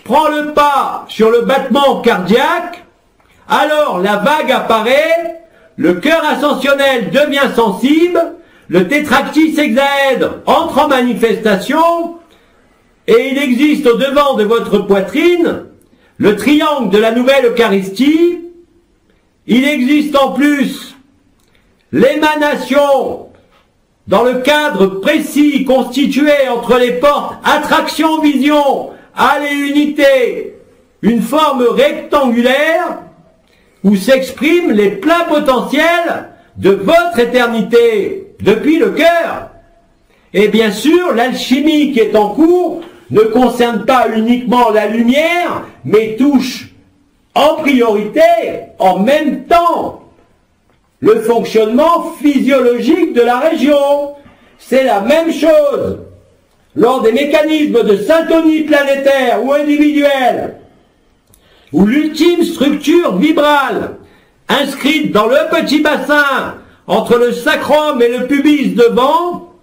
prend le pas sur le battement cardiaque, alors la vague apparaît, le cœur ascensionnel devient sensible, le tétractys hexaèdre entre en manifestation, et il existe au devant de votre poitrine le triangle de la nouvelle Eucharistie. Il existe en plus l'émanation dans le cadre précis constitué entre les portes attraction-vision, âle et unité, une forme rectangulaire où s'expriment les pleins potentiels de votre éternité depuis le cœur. Et bien sûr, l'alchimie qui est en cours ne concerne pas uniquement la lumière, mais touche en priorité, en même temps, le fonctionnement physiologique de la région. C'est la même chose lors des mécanismes de syntonie planétaire ou individuelle, où l'ultime structure vibrale, inscrite dans le petit bassin, entre le sacrum et le pubis devant,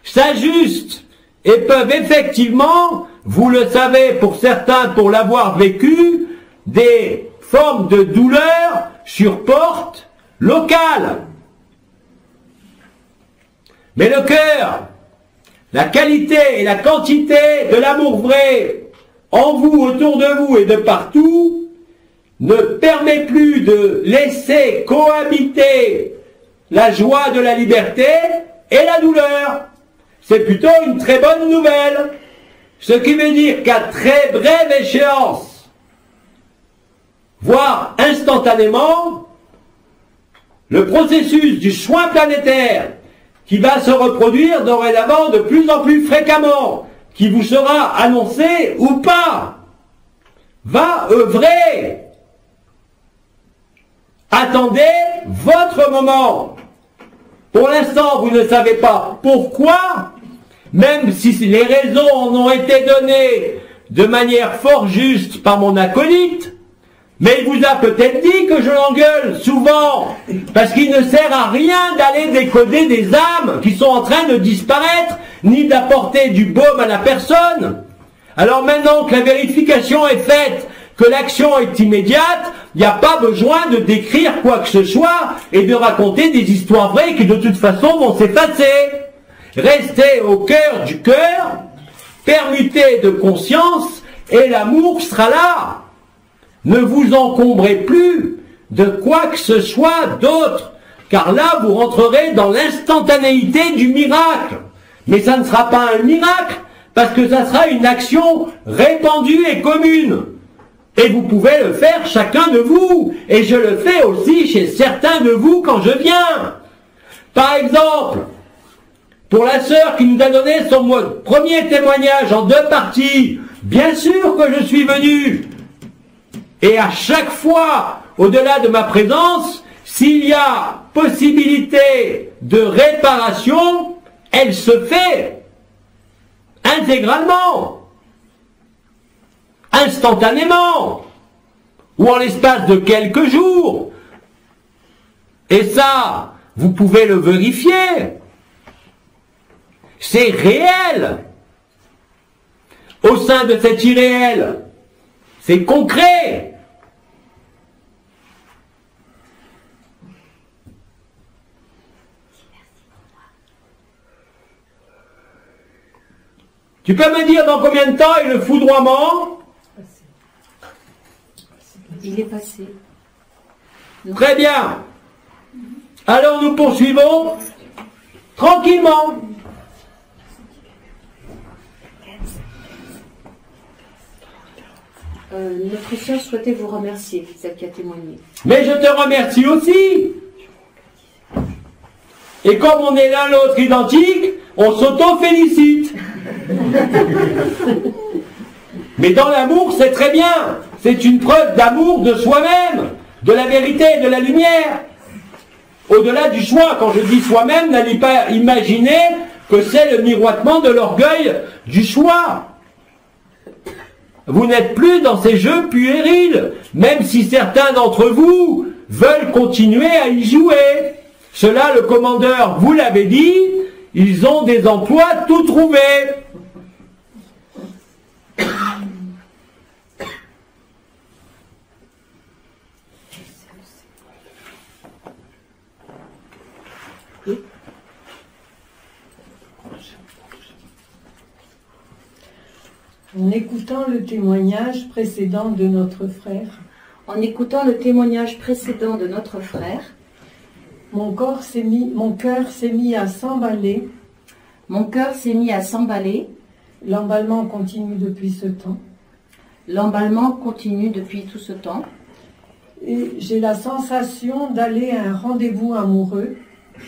s'ajuste et peuvent effectivement, vous le savez pour certains pour l'avoir vécu, des formes de douleur sur porte locale. Mais le cœur, la qualité et la quantité de l'amour vrai en vous, autour de vous et de partout, ne permet plus de laisser cohabiter la joie de la liberté et la douleur. C'est plutôt une très bonne nouvelle. Ce qui veut dire qu'à très brève échéance, voire instantanément, le processus du soin planétaire qui va se reproduire dorénavant de plus en plus fréquemment, qui vous sera annoncé ou pas, va œuvrer. Attendez votre moment. Pour l'instant, vous ne savez pas pourquoi, même si les raisons en ont été données de manière fort juste par mon acolyte, mais il vous a peut-être dit que je l'engueule souvent, parce qu'il ne sert à rien d'aller décoder des âmes qui sont en train de disparaître, ni d'apporter du baume à la personne. Alors maintenant que la vérification est faite, que l'action est immédiate, il n'y a pas besoin de décrire quoi que ce soit et de raconter des histoires vraies qui de toute façon vont s'effacer. Restez au cœur du cœur, permutez de conscience, et l'amour sera là. Ne vous encombrez plus de quoi que ce soit d'autre, car là vous rentrerez dans l'instantanéité du miracle. Mais ça ne sera pas un miracle, parce que ça sera une action répandue et commune. Et vous pouvez le faire chacun de vous, et je le fais aussi chez certains de vous quand je viens. Par exemple, pour la sœur qui nous a donné son premier témoignage en 2 parties, bien sûr que je suis venu. Et à chaque fois, au-delà de ma présence, s'il y a possibilité de réparation, elle se fait intégralement, instantanément, ou en l'espace de quelques jours. Et ça, vous pouvez le vérifier. C'est réel. Au sein de cet irréel, c'est concret. Tu peux me dire dans combien de temps est le foudroiement? Il est passé. Très bien. Alors nous poursuivons tranquillement. Notre sœur souhaitait vous remercier, celle qui a témoigné. Mais je te remercie aussi. Et comme on est l'un l'autre identique, on s'auto-félicite. Mais dans l'amour, c'est très bien. C'est une preuve d'amour de soi-même, de la vérité, de la lumière. Au-delà du choix, quand je dis soi-même, n'allez pas imaginer que c'est le miroitement de l'orgueil du choix. Vous n'êtes plus dans ces jeux puérils, même si certains d'entre vous veulent continuer à y jouer. Cela, le commandeur vous l'avait dit, ils ont des emplois tout trouvés. En écoutant le témoignage précédent de notre frère, En écoutant le témoignage précédent de notre frère, mon cœur s'est mis à s'emballer. mon cœur s'est mis à s'emballer. L'emballement continue depuis ce temps. L'emballement continue depuis tout ce temps. Et j'ai la sensation d'aller à un rendez-vous amoureux.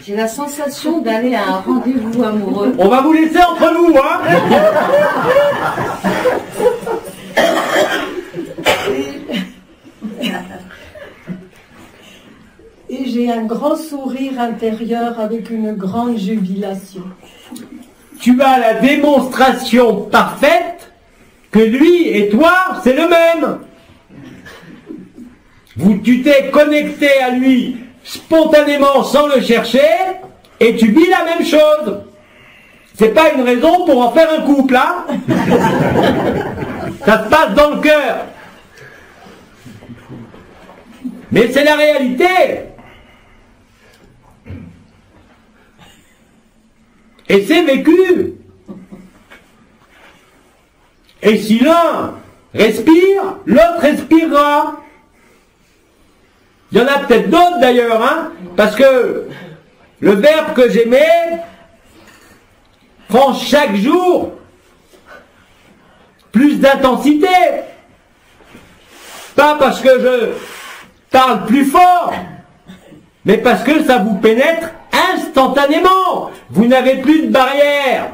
J'ai la sensation d'aller à un rendez-vous amoureux. On va vous laisser entre nous, hein. Et j'ai un grand sourire intérieur avec une grande jubilation. Tu as la démonstration parfaite que lui et toi, c'est le même. Tu t'es connecté à lui spontanément sans le chercher et tu vis la même chose. C'est pas une raison pour en faire un couple, hein. Ça se passe dans le cœur. Mais c'est la réalité. Et c'est vécu. Et si l'un respire, l'autre respirera. Il y en a peut-être d'autres d'ailleurs, hein, parce que le verbe que j'aimais prend chaque jour plus d'intensité. Pas parce que je parle plus fort, mais parce que ça vous pénètre instantanément. Vous n'avez plus de barrière.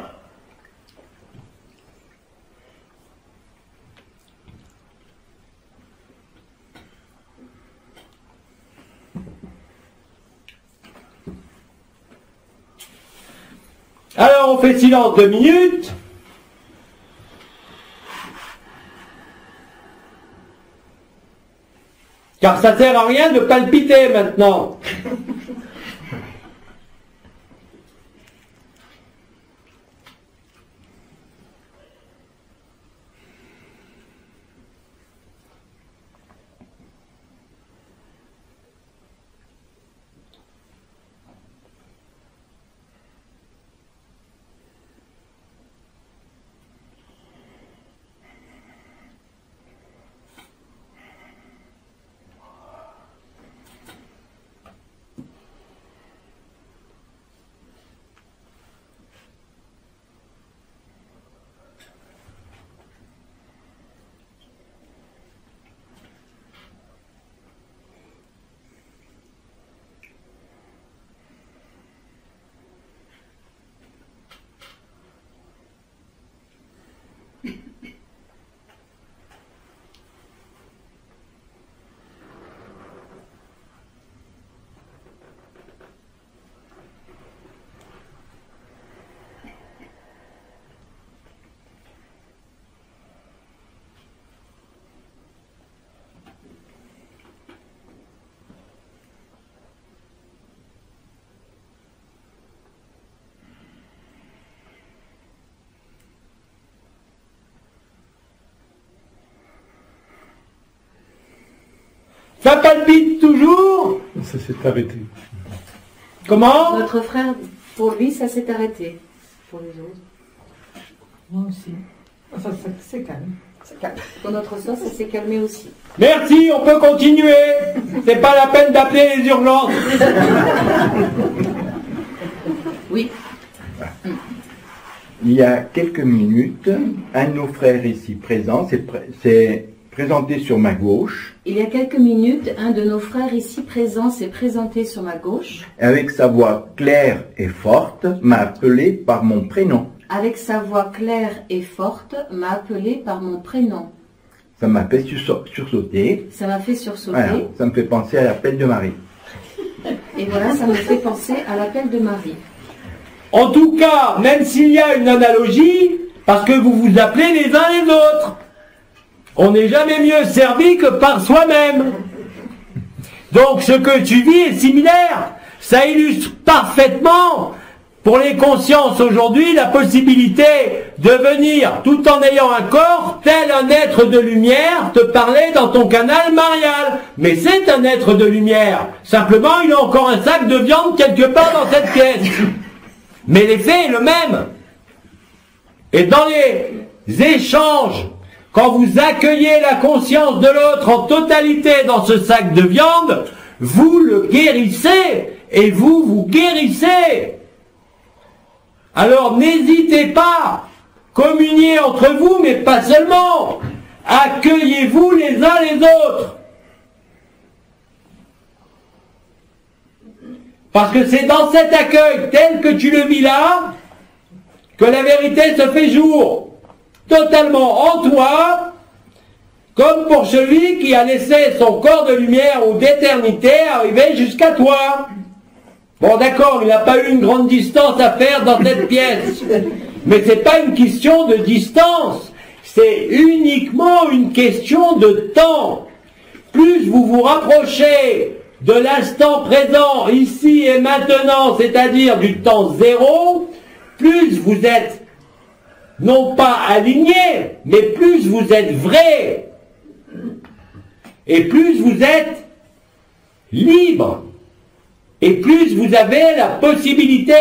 Alors on fait silence 2 minutes. Car ça sert à rien de palpiter maintenant. Ça palpite toujours. Ça s'est arrêté. Comment? Notre frère, pour lui, ça s'est arrêté. Pour les autres. Moi aussi. Enfin, c'est calme. C'est calme. Pour notre sens, ça s'est calmé aussi. Merci, on peut continuer. C'est pas la peine d'appeler les urgences. Oui. Il y a quelques minutes, un de nos frères ici présent s'est présenté sur ma gauche. Il y a quelques minutes, un de nos frères ici présents s'est présenté sur ma gauche. Avec sa voix claire et forte, m'a appelé par mon prénom. Avec sa voix claire et forte, m'a appelé par mon prénom. Ça m'a fait sursauter. Ça m'a fait sursauter. Voilà, ça me fait penser à l'appel de Marie. Et voilà, ça me fait penser à l'appel de Marie. En tout cas, même s'il y a une analogie, parce que vous vous appelez les uns les autres, on n'est jamais mieux servi que par soi-même. Donc ce que tu vis est similaire. Ça illustre parfaitement, pour les consciences aujourd'hui, la possibilité de venir, tout en ayant un corps, tel un être de lumière, te parler dans ton canal marial. Mais c'est un être de lumière. Simplement, il a encore un sac de viande quelque part dans cette pièce. Mais l'effet est le même. Et dans les échanges, quand vous accueillez la conscience de l'autre en totalité dans ce sac de viande, vous le guérissez et vous guérissez. Alors n'hésitez pas, communiez entre vous, mais pas seulement. Accueillez-vous les uns les autres. Parce que c'est dans cet accueil tel que tu le vis là, que la vérité se fait jour, totalement en toi, comme pour celui qui a laissé son corps de lumière ou d'éternité arriver jusqu'à toi. Bon d'accord, il n'a pas eu une grande distance à faire dans cette pièce, mais c'est pas une question de distance, c'est uniquement une question de temps. Plus vous vous rapprochez de l'instant présent, ici et maintenant, c'est-à-dire du temps zéro, plus vous êtes, non pas aligné, mais plus vous êtes vrai, et plus vous êtes libre, et plus vous avez la possibilité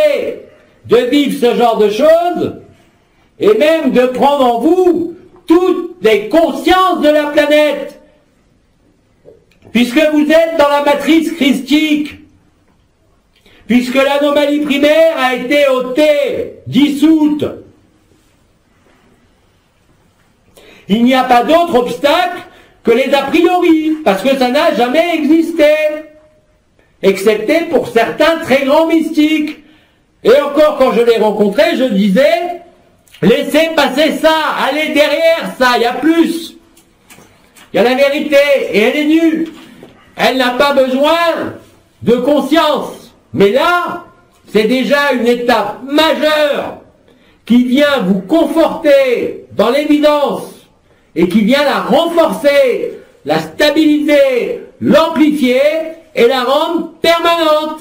de vivre ce genre de choses, et même de prendre en vous toutes les consciences de la planète. Puisque vous êtes dans la matrice christique, puisque l'anomalie primaire a été ôtée, dissoute, il n'y a pas d'autre obstacle que les a priori, parce que ça n'a jamais existé, excepté pour certains très grands mystiques. Et encore, quand je les rencontrais, je disais, laissez passer ça, allez derrière ça, il y a plus. Il y a la vérité, et elle est nue. Elle n'a pas besoin de conscience. Mais là, c'est déjà une étape majeure qui vient vous conforter dans l'évidence et qui vient la renforcer, la stabiliser, l'amplifier et la rendre permanente.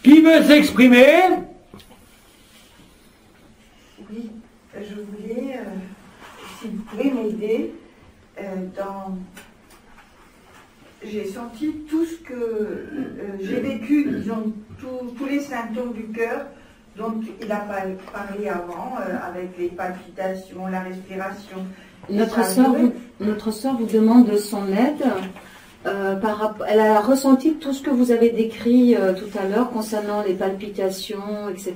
Qui veut s'exprimer? Oui, je voulais, si vous pouvez m'aider, donc tous les symptômes du cœur dont il a parlé avant, avec les palpitations, la respiration. Notre sœur vous demande son aide. Elle a ressenti tout ce que vous avez décrit tout à l'heure concernant les palpitations, etc.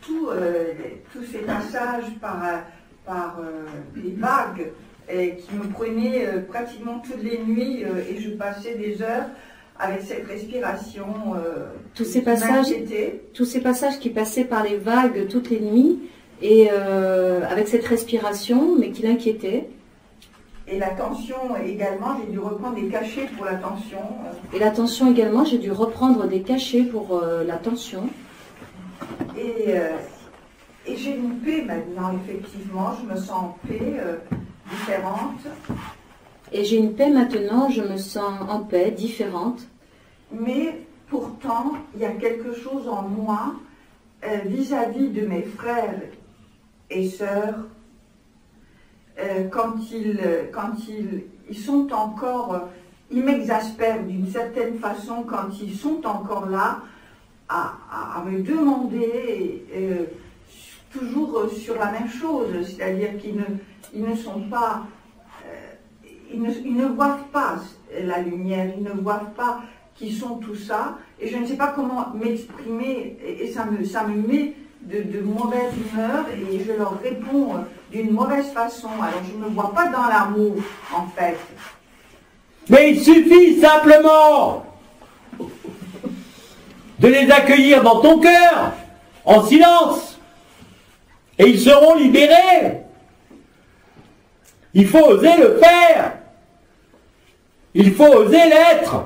Tous ces passages par les vagues qui me prenaient pratiquement toutes les nuits et je passais des heures avec cette respiration. Tous ces passages qui passaient par les vagues toutes les nuits et avec cette respiration, mais qui l'inquiétait. Et la tension également, j'ai dû reprendre des cachets pour la tension. Et la tension également, j'ai dû reprendre des cachets pour la tension. Et j'ai une paix maintenant, effectivement, je me sens en paix, différente. Et j'ai une paix maintenant, je me sens en paix, différente. Mais pourtant, il y a quelque chose en moi vis-à-vis de mes frères et sœurs. Quand ils sont encore, ils m'exaspèrent d'une certaine façon quand ils sont encore là à me demander toujours sur la même chose, c'est-à-dire qu'ils ne sont pas, ils ne voient pas la lumière, ils ne voient pas qui sont tout ça, et je ne sais pas comment m'exprimer, et ça me met de mauvaise humeur, et je leur réponds d'une mauvaise façon. Alors je ne me vois pas dans l'amour, en fait. Mais il suffit simplement de les accueillir dans ton cœur, en silence, et ils seront libérés. Il faut oser le faire. Il faut oser l'être.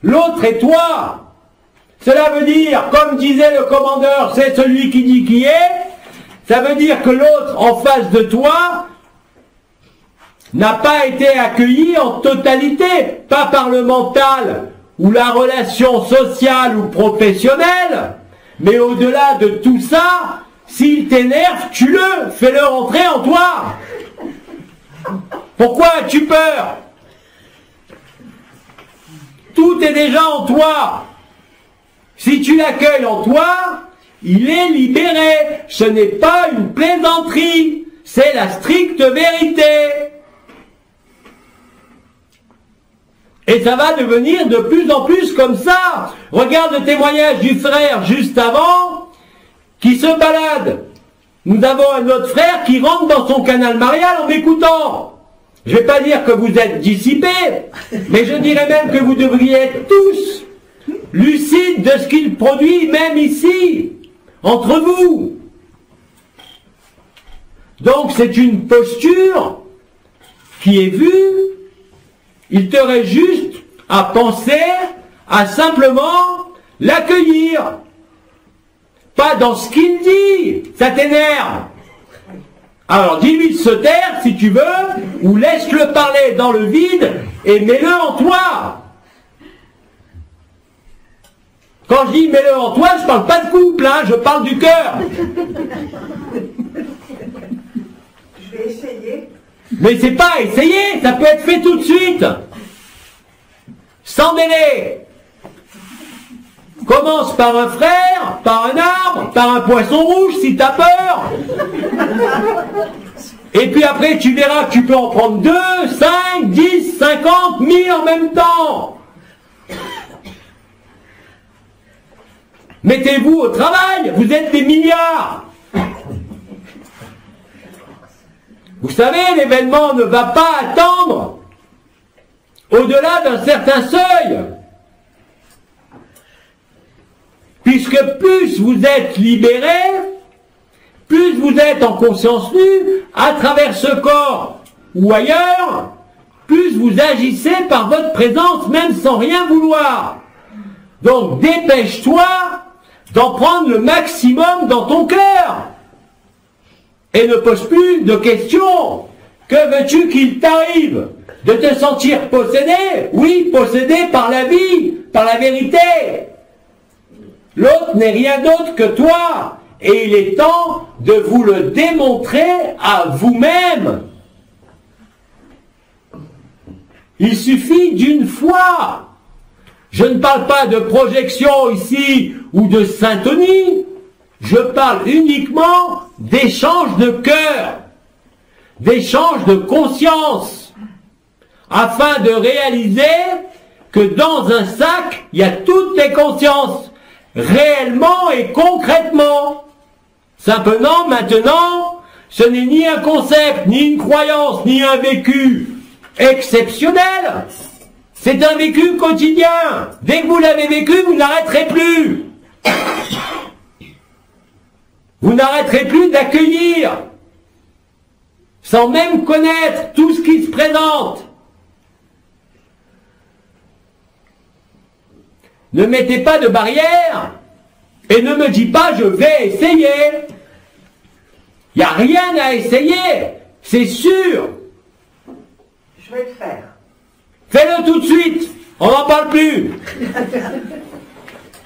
L'autre est toi. Cela veut dire, comme disait le commandeur, c'est celui qui dit qui est. Ça veut dire que l'autre en face de toi n'a pas été accueilli en totalité, pas par le mental ou la relation sociale ou professionnelle, mais au-delà de tout ça, s'il t'énerve, tue-le, fais-le rentrer en toi. Pourquoi as-tu peur? Tout est déjà en toi. Si tu l'accueilles en toi, il est libéré. Ce n'est pas une plaisanterie, c'est la stricte vérité. Et ça va devenir de plus en plus comme ça. Regarde le témoignage du frère juste avant, qui se balade. Nous avons un autre frère qui rentre dans son canal marial en m'écoutant. Je ne vais pas dire que vous êtes dissipés, mais je dirais même que vous devriez être tous lucides de ce qu'il produit, même ici, entre vous. Donc c'est une posture qui est vue. Il te reste juste à penser à simplement l'accueillir. Pas dans ce qu'il dit, ça t'énerve. Alors dis-lui de se taire si tu veux, ou laisse-le parler dans le vide et mets-le en toi. Quand je dis mets-le en toi, je ne parle pas de couple, hein, je parle du cœur. Je vais essayer. Mais c'est pas essayer, ça peut être fait tout de suite. Sans délai. Commence par un frère, par un arbre, par un poisson rouge si t'as peur. Et puis après tu verras que tu peux en prendre 2, 5, 10, 50, 1000 en même temps. Mettez-vous au travail, vous êtes des milliards. Vous savez, l'événement ne va pas attendre au-delà d'un certain seuil. Puisque plus vous êtes libéré, plus vous êtes en conscience nue, à travers ce corps ou ailleurs, plus vous agissez par votre présence, même sans rien vouloir. Donc dépêche-toi d'en prendre le maximum dans ton cœur. Et ne pose plus de questions. Que veux-tu qu'il t'arrive? De te sentir possédé? Oui, possédé par la vie, par la vérité. L'autre n'est rien d'autre que toi. Et il est temps de vous le démontrer à vous-même. Il suffit d'une fois. Je ne parle pas de projection ici ou de syntonie. Je parle uniquement d'échange de cœur, d'échange de conscience, afin de réaliser que dans un sac, il y a toutes les consciences, réellement et concrètement. Simplement, maintenant, ce n'est ni un concept, ni une croyance, ni un vécu exceptionnel. C'est un vécu quotidien. Dès que vous l'avez vécu, vous n'arrêterez plus. Vous n'arrêterez plus d'accueillir, sans même connaître tout ce qui se présente. Ne mettez pas de barrière et ne me dis pas je vais essayer. Il n'y a rien à essayer, c'est sûr. Je vais le faire. Fais-le tout de suite, on n'en parle plus.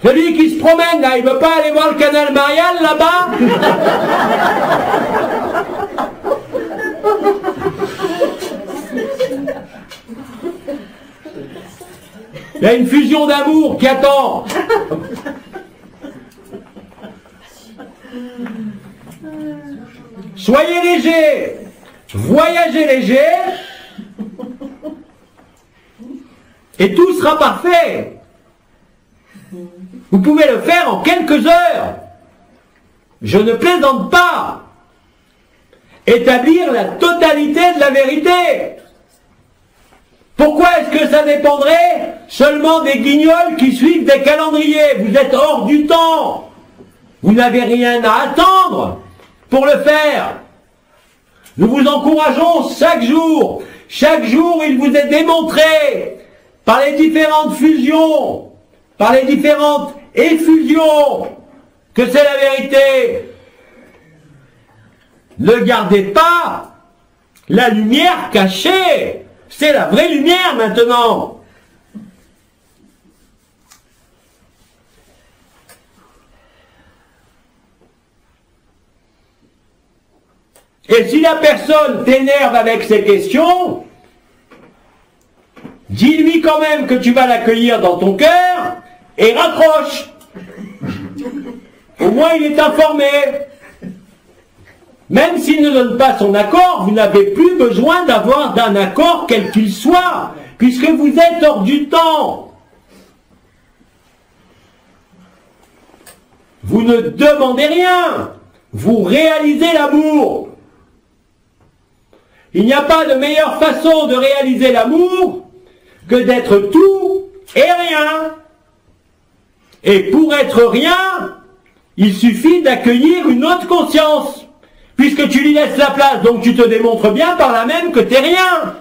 Celui qui se promène là, il ne veut pas aller voir le canal Marial là-bas? Il y a une fusion d'amour qui attend. Soyez léger, voyagez léger, et tout sera parfait. Vous pouvez le faire en quelques heures. Je ne plaisante pas. Établir la totalité de la vérité. Pourquoi est-ce que ça dépendrait seulement des guignols qui suivent des calendriers? Vous êtes hors du temps. Vous n'avez rien à attendre pour le faire. Nous vous encourageons chaque jour. Chaque jour, il vous est démontré par les différentes fusions, par les différentes effusions, que c'est la vérité. Ne gardez pas la lumière cachée. C'est la vraie lumière maintenant. Et si la personne t'énerve avec ces questions, dis-lui quand même que tu vas l'accueillir dans ton cœur et raccroche. Au moins il est informé. Même s'il ne donne pas son accord, vous n'avez plus besoin d'avoir d'un accord quel qu'il soit, puisque vous êtes hors du temps. Vous ne demandez rien, vous réalisez l'amour. Il n'y a pas de meilleure façon de réaliser l'amour que d'être tout et rien. Et pour être rien, il suffit d'accueillir une autre conscience. Puisque tu lui laisses la place, donc tu te démontres bien par là même que t'es rien.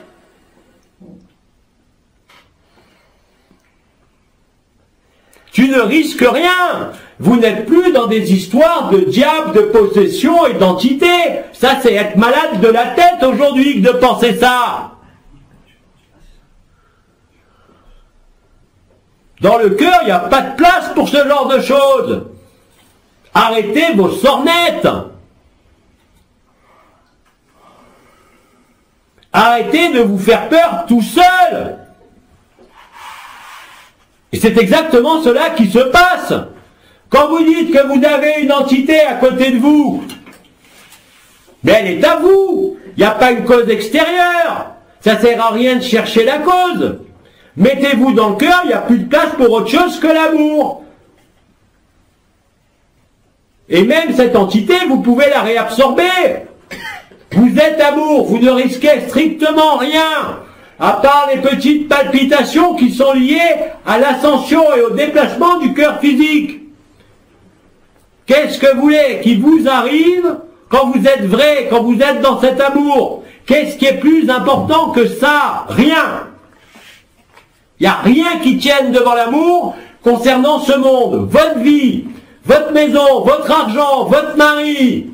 Tu ne risques rien. Vous n'êtes plus dans des histoires de diable, de possession et d'entité. Ça, c'est être malade de la tête aujourd'hui que de penser ça. Dans le cœur, il n'y a pas de place pour ce genre de choses. Arrêtez vos sornettes. Arrêtez de vous faire peur tout seul. Et c'est exactement cela qui se passe. Quand vous dites que vous avez une entité à côté de vous, mais elle est à vous. Il n'y a pas une cause extérieure. Ça ne sert à rien de chercher la cause. Mettez-vous dans le cœur, il n'y a plus de place pour autre chose que l'amour. Et même cette entité, vous pouvez la réabsorber. Vous êtes amour, vous ne risquez strictement rien, à part les petites palpitations qui sont liées à l'ascension et au déplacement du cœur physique. Qu'est-ce que vous voulez qui vous arrive quand vous êtes vrai, quand vous êtes dans cet amour? Qu'est-ce qui est plus important que ça? Rien. Il n'y a rien qui tienne devant l'amour concernant ce monde, votre vie, votre maison, votre argent, votre mari,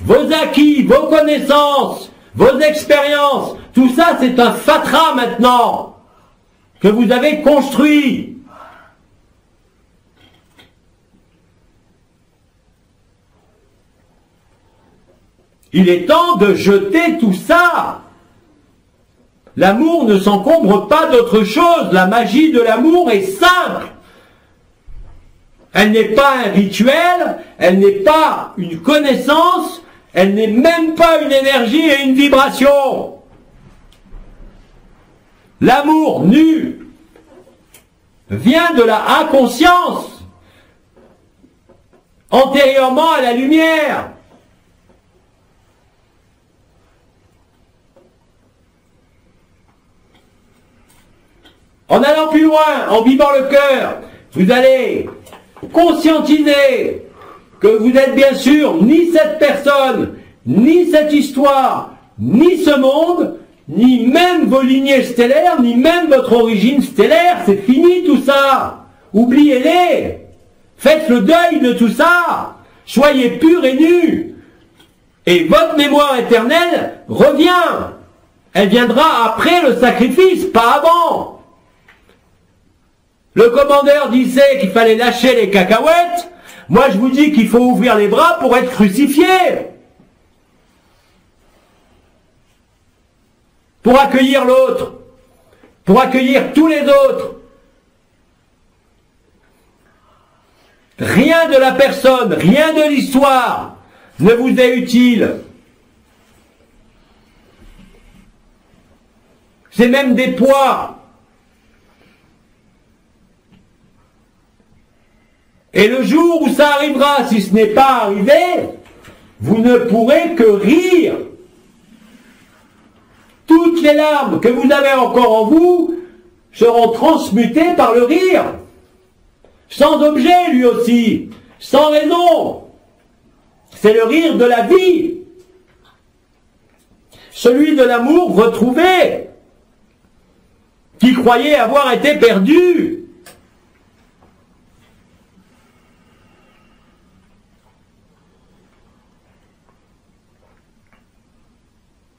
vos acquis, vos connaissances, vos expériences, tout ça c'est un fatras maintenant que vous avez construit. Il est temps de jeter tout ça. L'amour ne s'encombre pas d'autre chose. La magie de l'amour est simple. Elle n'est pas un rituel, elle n'est pas une connaissance, elle n'est même pas une énergie et une vibration. L'amour nu vient de la inconscience, antérieurement à la lumière. En allant plus loin, en vivant le cœur, vous allez conscientiser que vous n'êtes bien sûr ni cette personne, ni cette histoire, ni ce monde, ni même vos lignées stellaires, ni même votre origine stellaire. C'est fini tout ça. Oubliez-les. Faites le deuil de tout ça. Soyez purs et nus. Et votre mémoire éternelle revient. Elle viendra après le sacrifice, pas avant. Le commandeur disait qu'il fallait lâcher les cacahuètes. Moi, je vous dis qu'il faut ouvrir les bras pour être crucifié. Pour accueillir l'autre. Pour accueillir tous les autres. Rien de la personne, rien de l'histoire ne vous est utile. C'est même des poids. Et le jour où ça arrivera, si ce n'est pas arrivé, vous ne pourrez que rire. Toutes les larmes que vous avez encore en vous seront transmutées par le rire. Sans objet, lui aussi. Sans raison. C'est le rire de la vie. Celui de l'amour retrouvé, qui croyait avoir été perdu.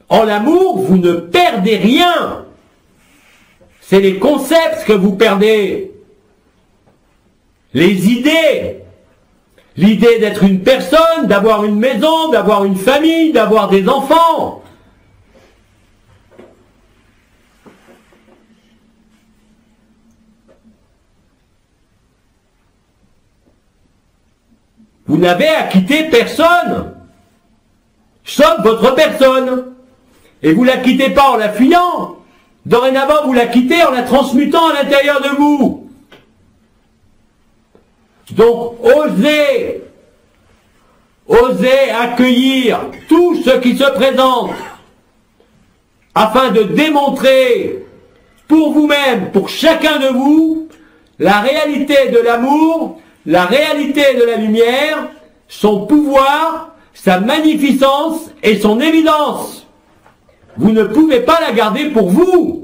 En l'amour, vous ne perdez rien. C'est les concepts que vous perdez. Les idées. L'idée d'être une personne, d'avoir une maison, d'avoir une famille, d'avoir des enfants. Vous n'avez à quitter personne, sauf votre personne. Et vous ne la quittez pas en la fuyant. Dorénavant, vous la quittez en la transmutant à l'intérieur de vous. Donc, osez accueillir tout ce qui se présente afin de démontrer pour vous-même, pour chacun de vous, la réalité de l'amour, la réalité de la lumière, son pouvoir, sa magnificence et son évidence. Vous ne pouvez pas la garder pour vous.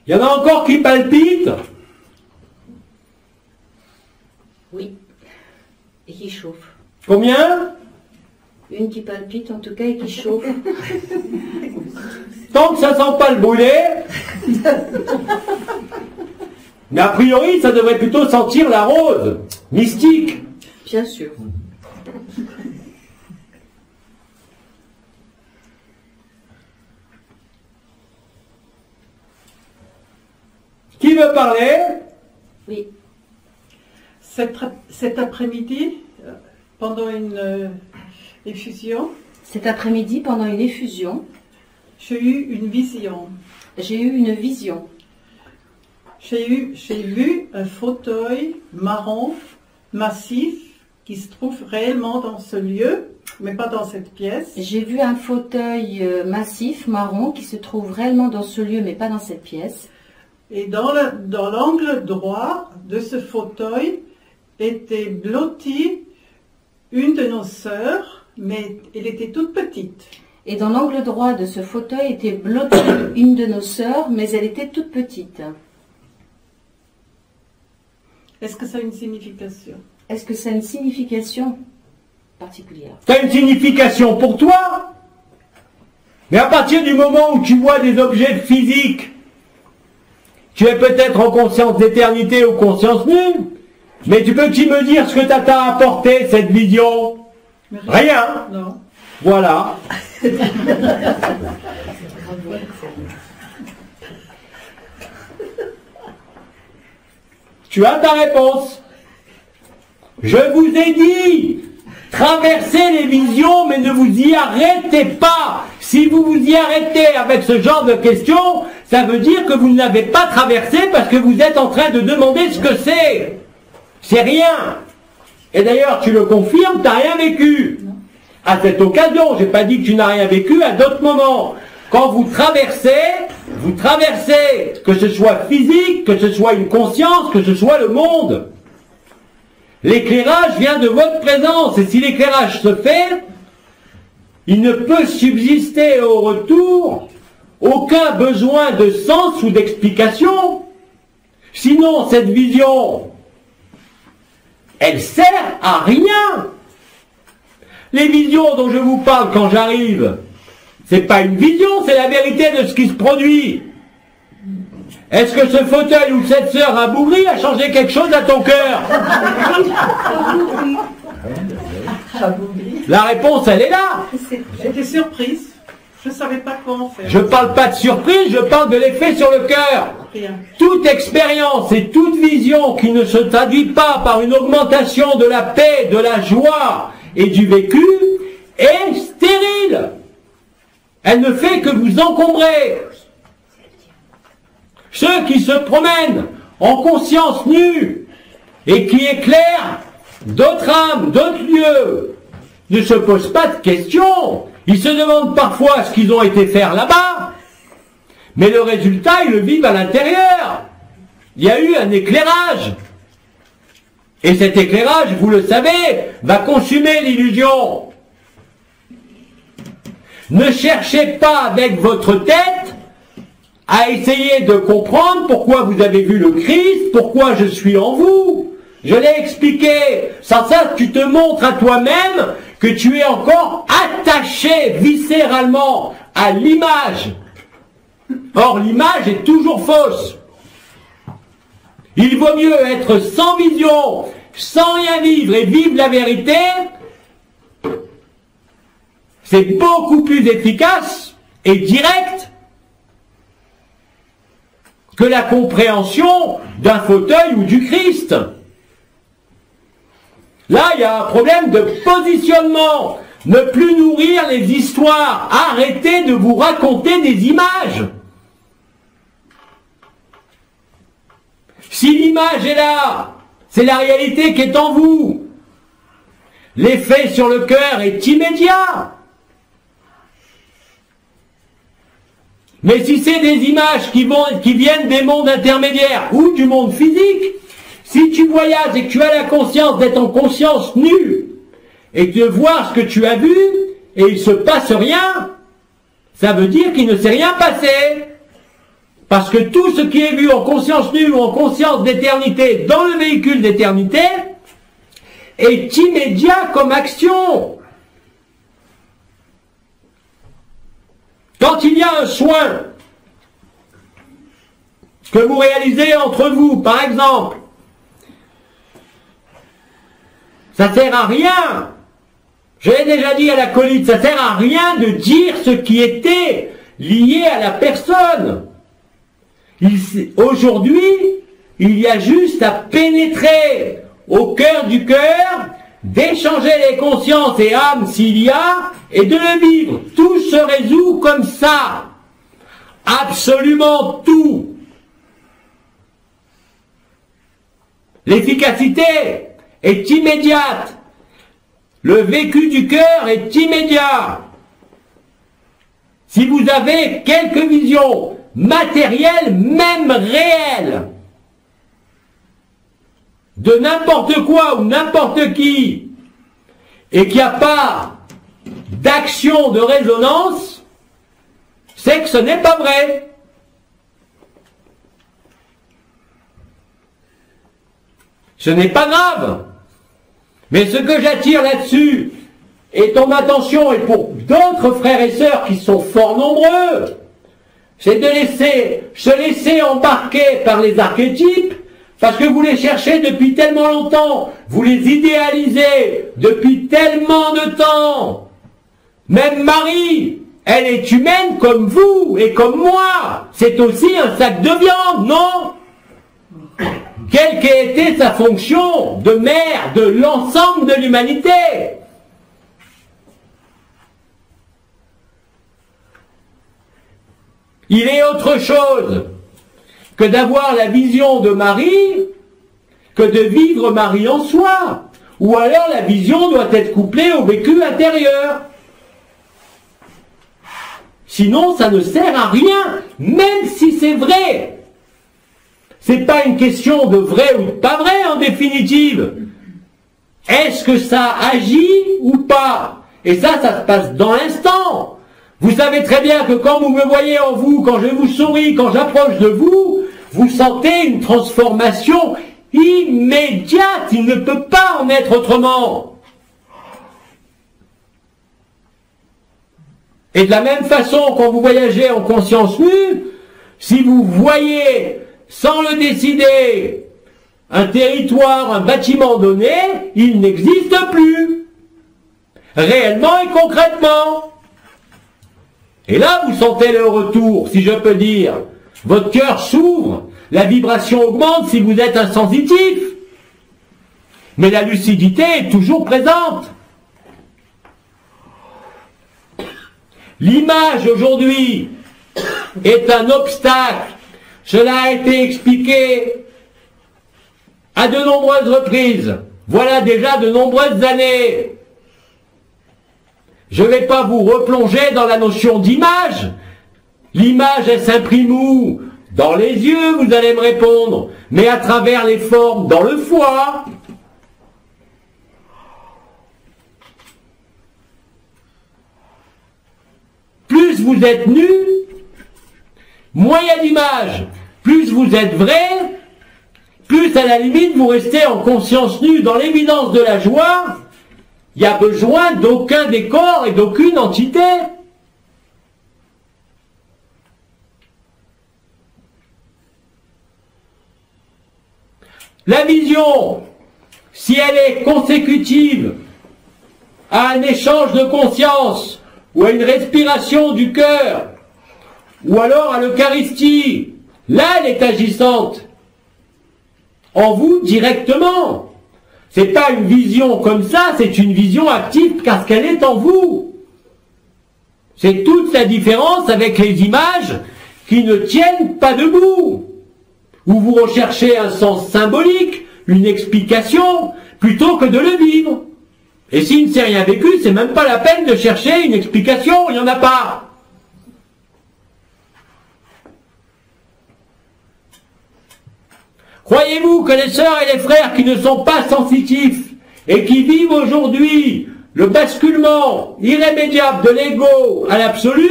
Il y en a encore qui palpitent? Oui. Et qui chauffe. Combien? Une qui palpite en tout cas et qui chauffe. Tant que ça sent pas le brûler. Mais a priori, ça devrait plutôt sentir la rose. Mystique. Bien sûr. Qui veut parler? Oui. Cet après-midi, pendant une effusion, Cet après-midi, pendant une effusion, j'ai eu une vision. j'ai eu une vision. J'ai vu un fauteuil marron massif qui se trouve réellement dans ce lieu, mais pas dans cette pièce. J'ai vu un fauteuil massif, marron, qui se trouve réellement dans ce lieu, mais pas dans cette pièce. Et dans l'angle droit de ce fauteuil était blottie une de nos sœurs, mais elle était toute petite. Et dans l'angle droit de ce fauteuil était blottée une de nos sœurs, mais elle était toute petite. Est-ce que ça a une signification? Est-ce que ça a une signification particulière? Ça a une signification pour toi. Mais à partir du moment où tu vois des objets physiques, tu es peut-être en conscience d'éternité ou conscience nue, mais tu peux-tu me dire ce que ça t'a apporté, cette vision? Rien. Non. Voilà. Tu as ta réponse. Je vous ai dit, traversez les visions, mais ne vous y arrêtez pas. Si vous vous y arrêtez avec ce genre de questions, ça veut dire que vous ne l'avez pas traversé parce que vous êtes en train de demander ce que c'est. C'est rien. Et d'ailleurs, tu le confirmes, tu n'as rien vécu. À cette occasion, j'ai pas dit que tu n'as rien vécu à d'autres moments. Quand vous traversez, que ce soit physique, que ce soit une conscience, que ce soit le monde. L'éclairage vient de votre présence, et si l'éclairage se fait, il ne peut subsister au retour aucun besoin de sens ou d'explication. Sinon, cette vision, elle sert à rien. Les visions dont je vous parle quand j'arrive, c'est pas une vision, c'est la vérité de ce qui se produit. Est-ce que ce fauteuil ou cette sœur abougrie a changé quelque chose à ton cœur? La réponse, elle est là. J'étais surprise. Je ne savais pas quoi en faire. Je parle pas de surprise, je parle de l'effet sur le cœur. Rien. Toute expérience et toute vision qui ne se traduit pas par une augmentation de la paix, de la joie et du vécu est stérile. Elle ne fait que vous encombrer. Ceux qui se promènent en conscience nue et qui éclairent d'autres âmes, d'autres lieux, ne se posent pas de questions. Ils se demandent parfois ce qu'ils ont été faire là-bas, mais le résultat, ils le vivent à l'intérieur. Il y a eu un éclairage. Et cet éclairage, vous le savez, va consumer l'illusion. Ne cherchez pas avec votre tête à essayer de comprendre pourquoi vous avez vu le Christ, pourquoi je suis en vous. Je l'ai expliqué. Sans ça, tu te montres à toi-même que tu es encore attaché viscéralement à l'image. Or, l'image est toujours fausse. Il vaut mieux être sans vision, sans rien vivre et vivre la vérité. C'est beaucoup plus efficace et direct que la compréhension d'un fauteuil ou du Christ. Là, il y a un problème de positionnement. Ne plus nourrir les histoires. Arrêtez de vous raconter des images. Si l'image est là, c'est la réalité qui est en vous. L'effet sur le cœur est immédiat. Mais si c'est des images qui viennent des mondes intermédiaires ou du monde physique, si tu voyages et que tu as la conscience d'être en conscience nue et de voir ce que tu as vu et il ne se passe rien, ça veut dire qu'il ne s'est rien passé. Parce que tout ce qui est vu en conscience nue ou en conscience d'éternité dans le véhicule d'éternité est immédiat comme action. Quand il y a un soin que vous réalisez entre vous, par exemple, ça ne sert à rien. Je l'ai déjà dit à l'acolyte, ça ne sert à rien de dire ce qui était lié à la personne. Aujourd'hui, il y a juste à pénétrer au cœur du cœur, d'échanger les consciences et âmes s'il y a, et de le vivre. Tout se résout comme ça. Absolument tout. L'efficacité est immédiate. Le vécu du cœur est immédiat. Si vous avez quelques visions matérielles, même réelles, de n'importe quoi ou n'importe qui, et qu'il n'y a pas d'action de résonance, c'est que ce n'est pas vrai. Ce n'est pas grave. Mais ce que j'attire là-dessus, et ton attention, et pour d'autres frères et sœurs qui sont fort nombreux, c'est de se laisser embarquer par les archétypes, parce que vous les cherchez depuis tellement longtemps, vous les idéalisez depuis tellement de temps. Même Marie, elle est humaine comme vous et comme moi. C'est aussi un sac de viande, non? Quelle qu'ait été sa fonction de mère de l'ensemble de l'humanité? Il est autre chose que d'avoir la vision de Marie, que de vivre Marie en soi. Ou alors la vision doit être couplée au vécu intérieur. Sinon, ça ne sert à rien, même si c'est vrai. C'est pas une question de vrai ou de pas vrai, en définitive. Est-ce que ça agit ou pas? Et ça se passe dans l'instant. Vous savez très bien que quand vous me voyez en vous, quand je vous souris, quand j'approche de vous, vous sentez une transformation immédiate. Il ne peut pas en être autrement. Et de la même façon, quand vous voyagez en conscience nue, si vous voyez, sans le décider, un territoire, un bâtiment donné, il n'existe plus. Réellement et concrètement. Et là, vous sentez le retour, si je peux dire. Votre cœur s'ouvre, la vibration augmente si vous êtes insensitif. Mais la lucidité est toujours présente. L'image aujourd'hui est un obstacle. Cela a été expliqué à de nombreuses reprises. Voilà déjà de nombreuses années. Je ne vais pas vous replonger dans la notion d'image. L'image, elle s'imprime où? Dans les yeux, vous allez me répondre. Mais à travers les formes, dans le foie. Plus vous êtes nu, moins il y a d'image. Plus vous êtes vrai, plus à la limite vous restez en conscience nue dans l'évidence de la joie. Il n'y a besoin d'aucun décor et d'aucune entité. La vision, si elle est consécutive à un échange de conscience ou à une respiration du cœur, ou alors à l'Eucharistie, là elle est agissante en vous directement. C'est pas une vision comme ça, c'est une vision active parce qu'elle est en vous. C'est toute la différence avec les images qui ne tiennent pas debout, où vous recherchez un sens symbolique, une explication, plutôt que de le vivre. Et s'il ne s'est rien vécu, c'est même pas la peine de chercher une explication, il n'y en a pas. Croyez-vous que les sœurs et les frères qui ne sont pas sensitifs et qui vivent aujourd'hui le basculement irrémédiable de l'ego à l'absolu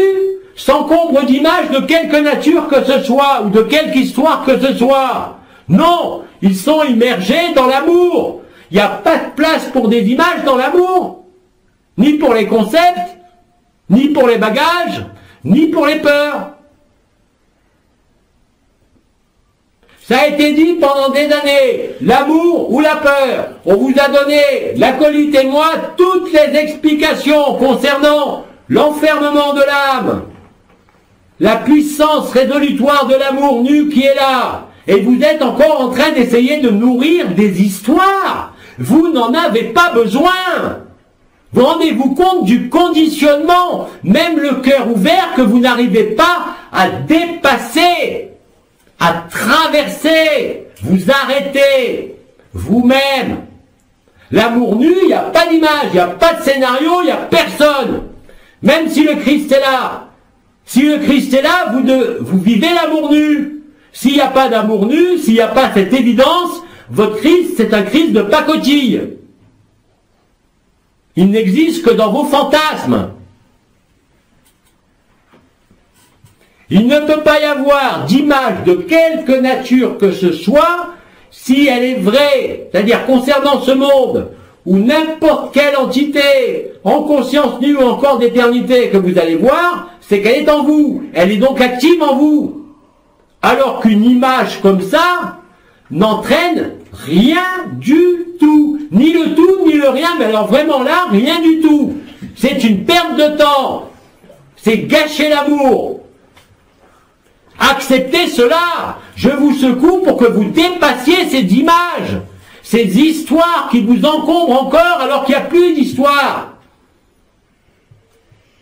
s'encombrent d'images de quelque nature que ce soit ou de quelque histoire que ce soit? Non, ils sont immergés dans l'amour. Il n'y a pas de place pour des images dans l'amour, ni pour les concepts, ni pour les bagages, ni pour les peurs. Ça a été dit pendant des années, l'amour ou la peur. On vous a donné, l'acolyte et moi, toutes les explications concernant l'enfermement de l'âme, la puissance résolutoire de l'amour nu qui est là. Et vous êtes encore en train d'essayer de nourrir des histoires. Vous n'en avez pas besoin. Vous rendez-vous compte du conditionnement, même le cœur ouvert, que vous n'arrivez pas à dépasser, à traverser, vous arrêtez vous-même. L'amour nu, il n'y a pas d'image, il n'y a pas de scénario, il n'y a personne. Même si le Christ est là. Si le Christ est là, vous vivez l'amour nu. S'il n'y a pas d'amour nu, s'il n'y a pas cette évidence, votre Christ, c'est un Christ de pacotille. Il n'existe que dans vos fantasmes. Il ne peut pas y avoir d'image de quelque nature que ce soit si elle est vraie, c'est-à-dire concernant ce monde, ou n'importe quelle entité, en conscience nue ou encore d'éternité que vous allez voir, c'est qu'elle est en vous. Elle est donc active en vous. Alors qu'une image comme ça n'entraîne rien du tout. Ni le tout, ni le rien, mais alors vraiment là, rien du tout. C'est une perte de temps. C'est gâcher l'amour. Acceptez cela. Je vous secoue pour que vous dépassiez ces images, ces histoires qui vous encombrent encore alors qu'il n'y a plus d'histoire.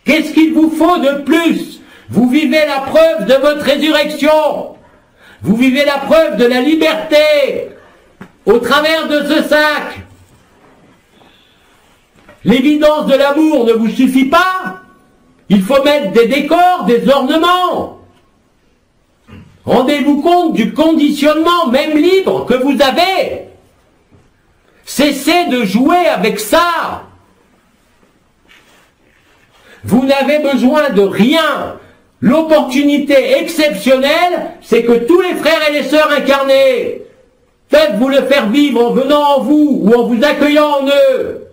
Qu'est-ce qu'il vous faut de plus? Vous vivez la preuve de votre résurrection. Vous vivez la preuve de la liberté au travers de ce sac. L'évidence de l'amour ne vous suffit pas. Il faut mettre des décors, des ornements. Rendez-vous compte du conditionnement, même libre, que vous avez. Cessez de jouer avec ça. Vous n'avez besoin de rien. L'opportunité exceptionnelle, c'est que tous les frères et les sœurs incarnés peuvent vous le faire vivre en venant en vous ou en vous accueillant en eux.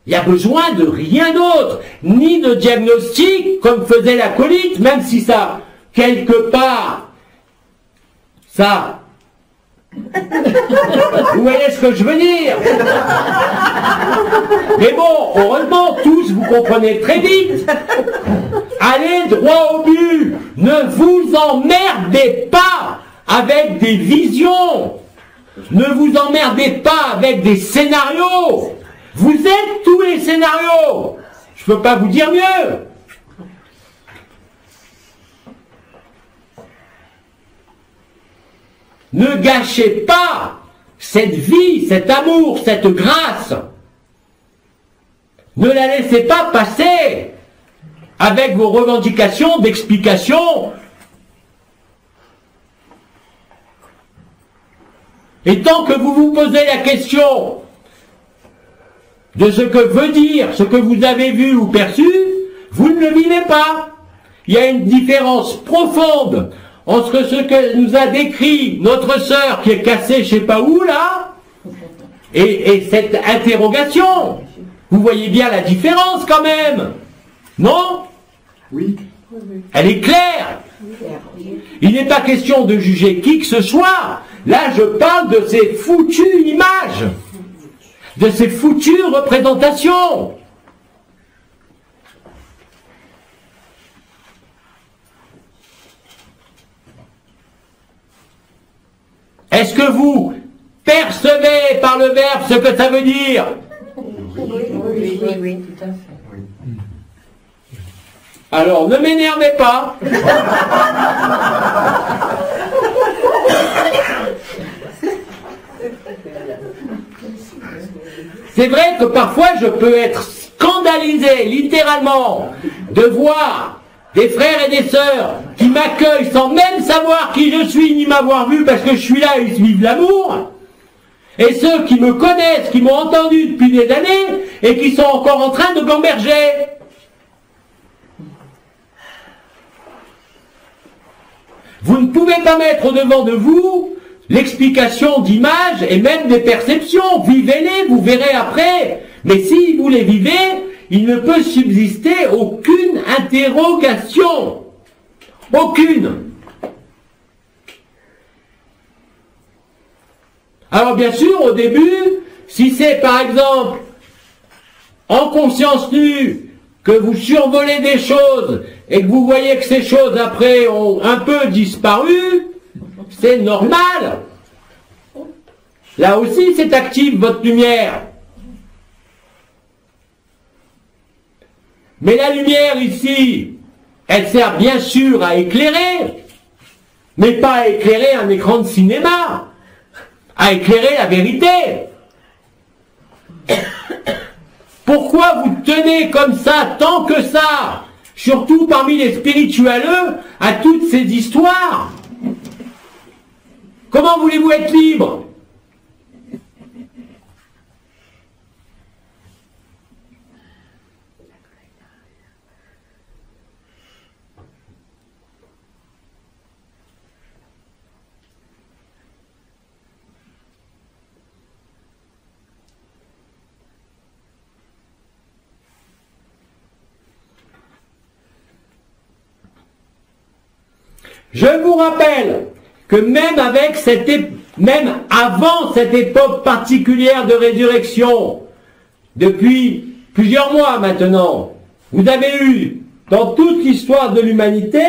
Il n'y a besoin de rien d'autre, ni de diagnostic comme faisait l'acolyte, même si ça, quelque part, ça... Vous voyez ce que je veux dire? Mais bon, heureusement, tous vous comprenez très vite. Allez droit au but. Ne vous emmerdez pas avec des visions. Ne vous emmerdez pas avec des scénarios. Vous êtes tous les scénarios. Je ne peux pas vous dire mieux. Ne gâchez pas cette vie, cet amour, cette grâce. Ne la laissez pas passer avec vos revendications d'explication. Et tant que vous vous posez la question de ce que veut dire ce que vous avez vu ou perçu, vous ne le vivez pas. Il y a une différence profonde entre ce que nous a décrit notre sœur qui est cassée je sais pas où là, et cette interrogation. Vous voyez bien la différence quand même, non? Oui. Elle est claire. Il n'est pas question de juger qui que ce soit. Là, je parle de ces foutues images, de ces foutues représentations. Est-ce que vous percevez par le verbe ce que ça veut dire? Oui, tout à fait. Alors, ne m'énervez pas. C'est vrai que parfois je peux être scandalisé, littéralement, de voir des frères et des sœurs qui m'accueillent sans même savoir qui je suis ni m'avoir vu parce que je suis là et ils vivent l'amour. Et ceux qui me connaissent, qui m'ont entendu depuis des années et qui sont encore en train de gamberger. Vous ne pouvez pas mettre au-devant de vous l'explication d'images et même des perceptions. Vivez-les, vous verrez après. Mais si vous les vivez, il ne peut subsister aucune interrogation. Aucune. Alors bien sûr, au début, si c'est par exemple en conscience nue que vous survolez des choses et que vous voyez que ces choses après ont un peu disparu, c'est normal. Là aussi, c'est actif votre lumière. Mais la lumière ici, elle sert bien sûr à éclairer, mais pas à éclairer un écran de cinéma, à éclairer la vérité. Pourquoi vous tenez comme ça, tant que ça, surtout parmi les spirituelleux, à toutes ces histoires? Comment voulez-vous être libre? Je vous rappelle que même avant cette époque particulière de résurrection, depuis plusieurs mois maintenant, vous avez eu, dans toute l'histoire de l'humanité,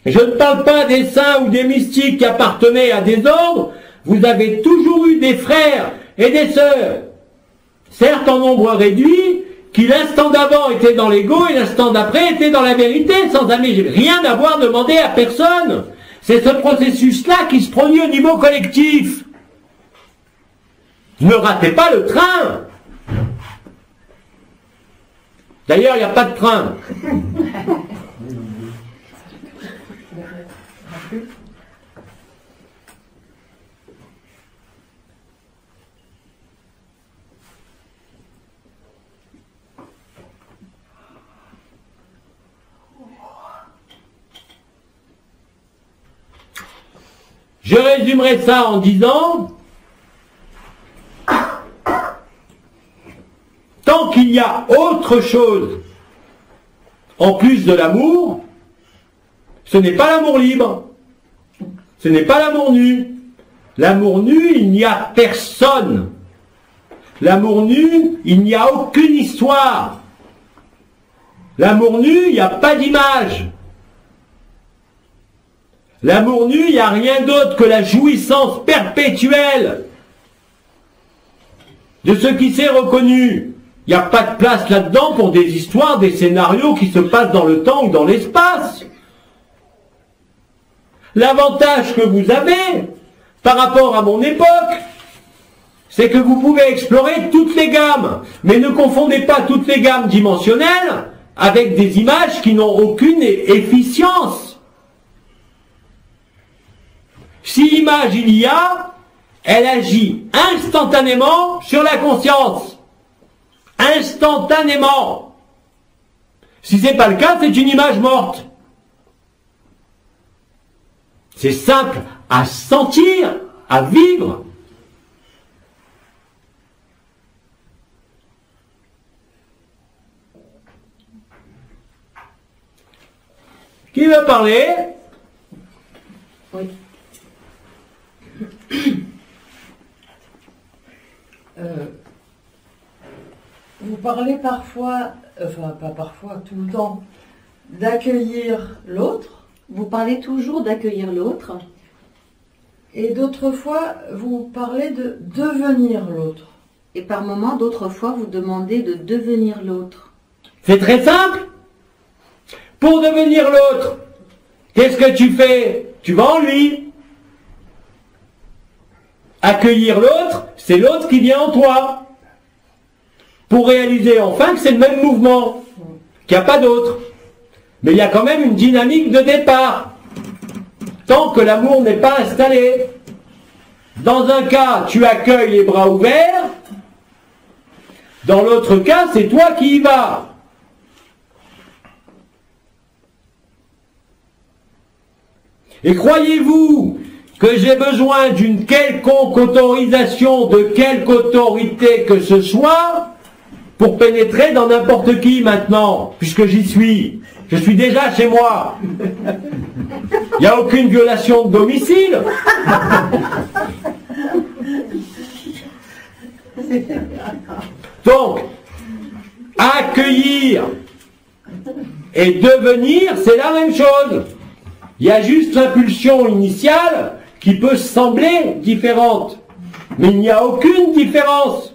je ne parle pas des saints ou des mystiques qui appartenaient à des ordres, vous avez toujours eu des frères et des sœurs, certes en nombre réduit, qui l'instant d'avant étaient dans l'ego et l'instant d'après étaient dans la vérité, sans rien avoir demandé à personne. C'est ce processus-là qui se produit au niveau collectif. Ne ratez pas le train. D'ailleurs, il n'y a pas de train. Je résumerai ça en disant, tant qu'il y a autre chose en plus de l'amour, ce n'est pas l'amour libre, ce n'est pas l'amour nu. L'amour nu, il n'y a personne. L'amour nu, il n'y a aucune histoire. L'amour nu, il n'y a pas d'image. L'amour nu, il n'y a rien d'autre que la jouissance perpétuelle de ce qui s'est reconnu. Il n'y a pas de place là-dedans pour des histoires, des scénarios qui se passent dans le temps ou dans l'espace. L'avantage que vous avez par rapport à mon époque, c'est que vous pouvez explorer toutes les gammes. Mais ne confondez pas toutes les gammes dimensionnelles avec des images qui n'ont aucune efficience. Si image il y a, elle agit instantanément sur la conscience. Instantanément. Si ce n'est pas le cas, c'est une image morte. C'est simple à sentir, à vivre. Qui veut parler? Oui. Vous parlez parfois, enfin pas parfois, tout le temps, d'accueillir l'autre. Vous parlez toujours d'accueillir l'autre. Et d'autres fois, vous parlez de devenir l'autre. Et par moments, d'autres fois, vous demandez de devenir l'autre. C'est très simple. Pour devenir l'autre, qu'est-ce que tu fais? Tu vas en lui. Accueillir l'autre, c'est l'autre qui vient en toi. Pour réaliser enfin que c'est le même mouvement, qu'il n'y a pas d'autre. Mais il y a quand même une dynamique de départ. Tant que l'amour n'est pas installé. Dans un cas, tu accueilles les bras ouverts. Dans l'autre cas, c'est toi qui y vas. Et croyez-vous que j'ai besoin d'une quelconque autorisation de quelque autorité que ce soit pour pénétrer dans n'importe qui maintenant, puisque j'y suis. Je suis déjà chez moi. Il n'y a aucune violation de domicile. Donc, accueillir et devenir, c'est la même chose. Il y a juste l'impulsion initiale qui peut sembler différente. Mais il n'y a aucune différence.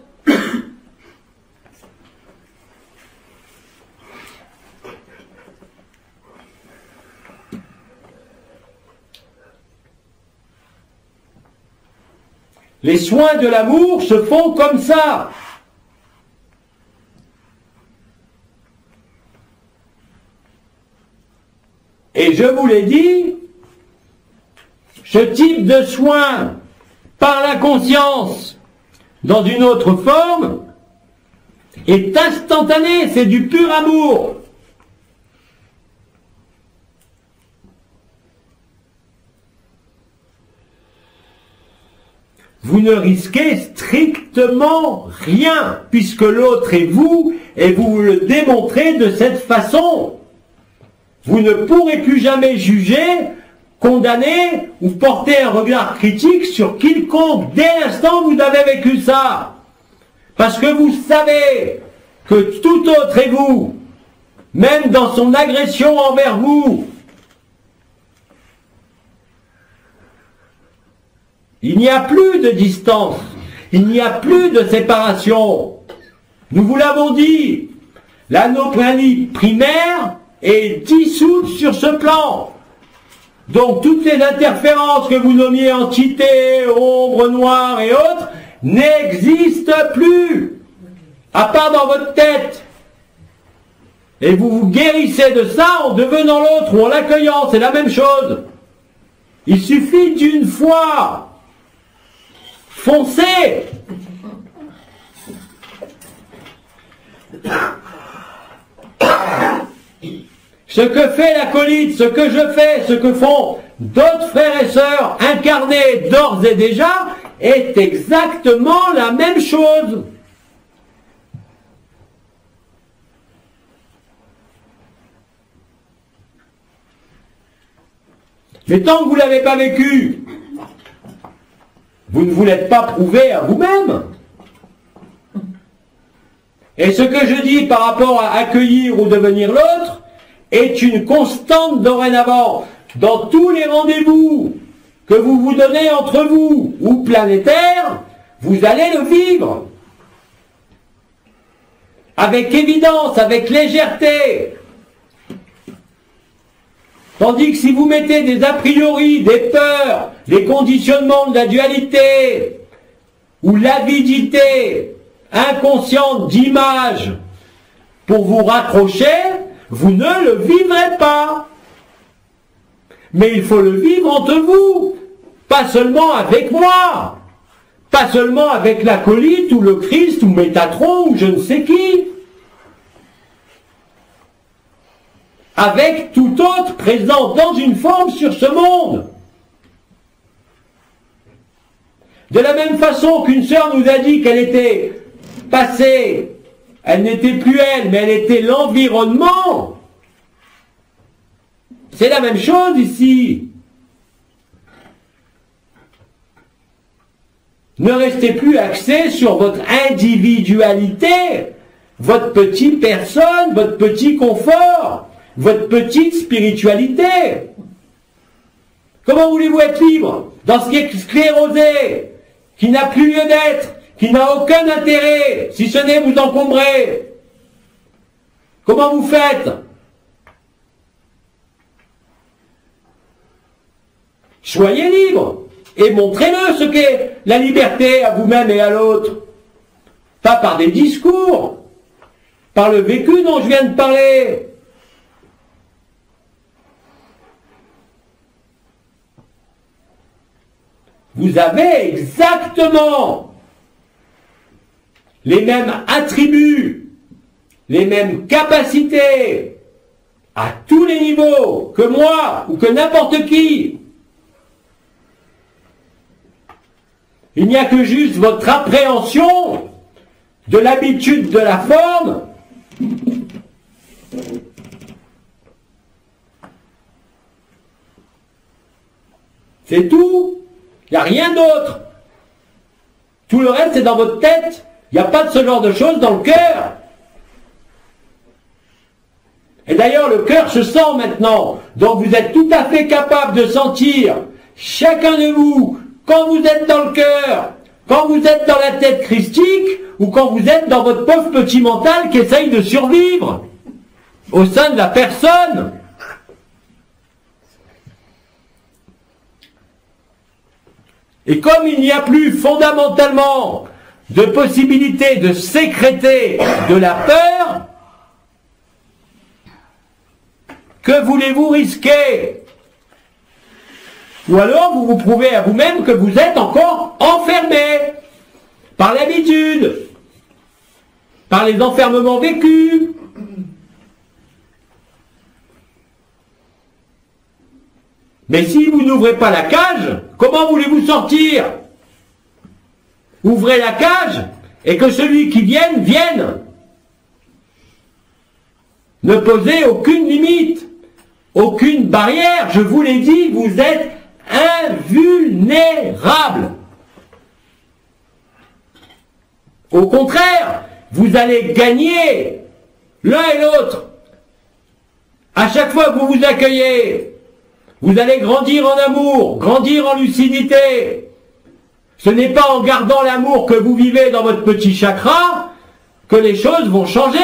Les soins de l'amour se font comme ça. Et je vous l'ai dit, ce type de soin par la conscience dans une autre forme est instantané, c'est du pur amour. Vous ne risquez strictement rien, puisque l'autre est vous, et vous le démontrez de cette façon. Vous ne pourrez plus jamais juger condamner ou porter un regard critique sur quiconque dès l'instant où vous avez vécu ça. Parce que vous savez que tout autre est vous, même dans son agression envers vous. Il n'y a plus de distance, il n'y a plus de séparation. Nous vous l'avons dit, l'anomalie primaire est dissoute sur ce plan. Donc toutes les interférences que vous nommiez entités, ombres, noires et autres, n'existent plus, à part dans votre tête. Et vous vous guérissez de ça en devenant l'autre ou en l'accueillant, c'est la même chose. Il suffit d'une fois. Foncez! Ce que fait l'acolyte, ce que je fais, ce que font d'autres frères et sœurs incarnés d'ores et déjà, est exactement la même chose. Mais tant que vous ne l'avez pas vécu, vous ne vous l'êtes pas prouvé à vous-même. Et ce que je dis par rapport à accueillir ou devenir l'autre est une constante dorénavant. Dans tous les rendez-vous que vous vous donnez entre vous ou planétaires, vous allez le vivre. Avec évidence, avec légèreté. Tandis que si vous mettez des a priori, des peurs, des conditionnements de la dualité, ou l'avidité inconsciente d'images pour vous raccrocher, vous ne le vivrez pas. Mais il faut le vivre entre vous, pas seulement avec moi, pas seulement avec l'acolyte ou le Christ ou Métatron ou je ne sais qui. Avec tout autre présent dans une forme sur ce monde. De la même façon qu'une sœur nous a dit qu'elle était passée, elle n'était plus elle, mais elle était l'environnement. C'est la même chose ici. Ne restez plus axé sur votre individualité, votre petite personne, votre petit confort, votre petite spiritualité. Comment voulez-vous être libre dans ce qui est sclérosé, qui n'a plus lieu d'être, qui n'a aucun intérêt, si ce n'est vous encombrer? Comment vous faites? Soyez libre et montrez-le ce qu'est la liberté à vous-même et à l'autre. Pas par des discours, par le vécu dont je viens de parler. Vous avez exactement les mêmes attributs, les mêmes capacités, à tous les niveaux, que moi ou que n'importe qui. Il n'y a que juste votre appréhension de l'habitude de la forme c'est tout. Il n'y a rien d'autre. Tout le reste, c'est dans votre tête. Il n'y a pas de ce genre de choses dans le cœur. Et d'ailleurs, le cœur se sent maintenant. Donc vous êtes tout à fait capable de sentir, chacun de vous, quand vous êtes dans le cœur, quand vous êtes dans la tête christique, ou quand vous êtes dans votre pauvre petit mental qui essaye de survivre au sein de la personne. Et comme il n'y a plus fondamentalement de possibilité de sécréter de la peur, que voulez-vous risquer? Ou alors vous vous prouvez à vous-même que vous êtes encore enfermé par l'habitude, par les enfermements vécus. Mais si vous n'ouvrez pas la cage, comment voulez-vous sortir? Ouvrez la cage et que celui qui vienne, vienne. Ne posez aucune limite, aucune barrière. Je vous l'ai dit, vous êtes invulnérables. Au contraire, vous allez gagner l'un et l'autre. À chaque fois que vous vous accueillez, vous allez grandir en amour, grandir en lucidité. Ce n'est pas en gardant l'amour que vous vivez dans votre petit chakra que les choses vont changer,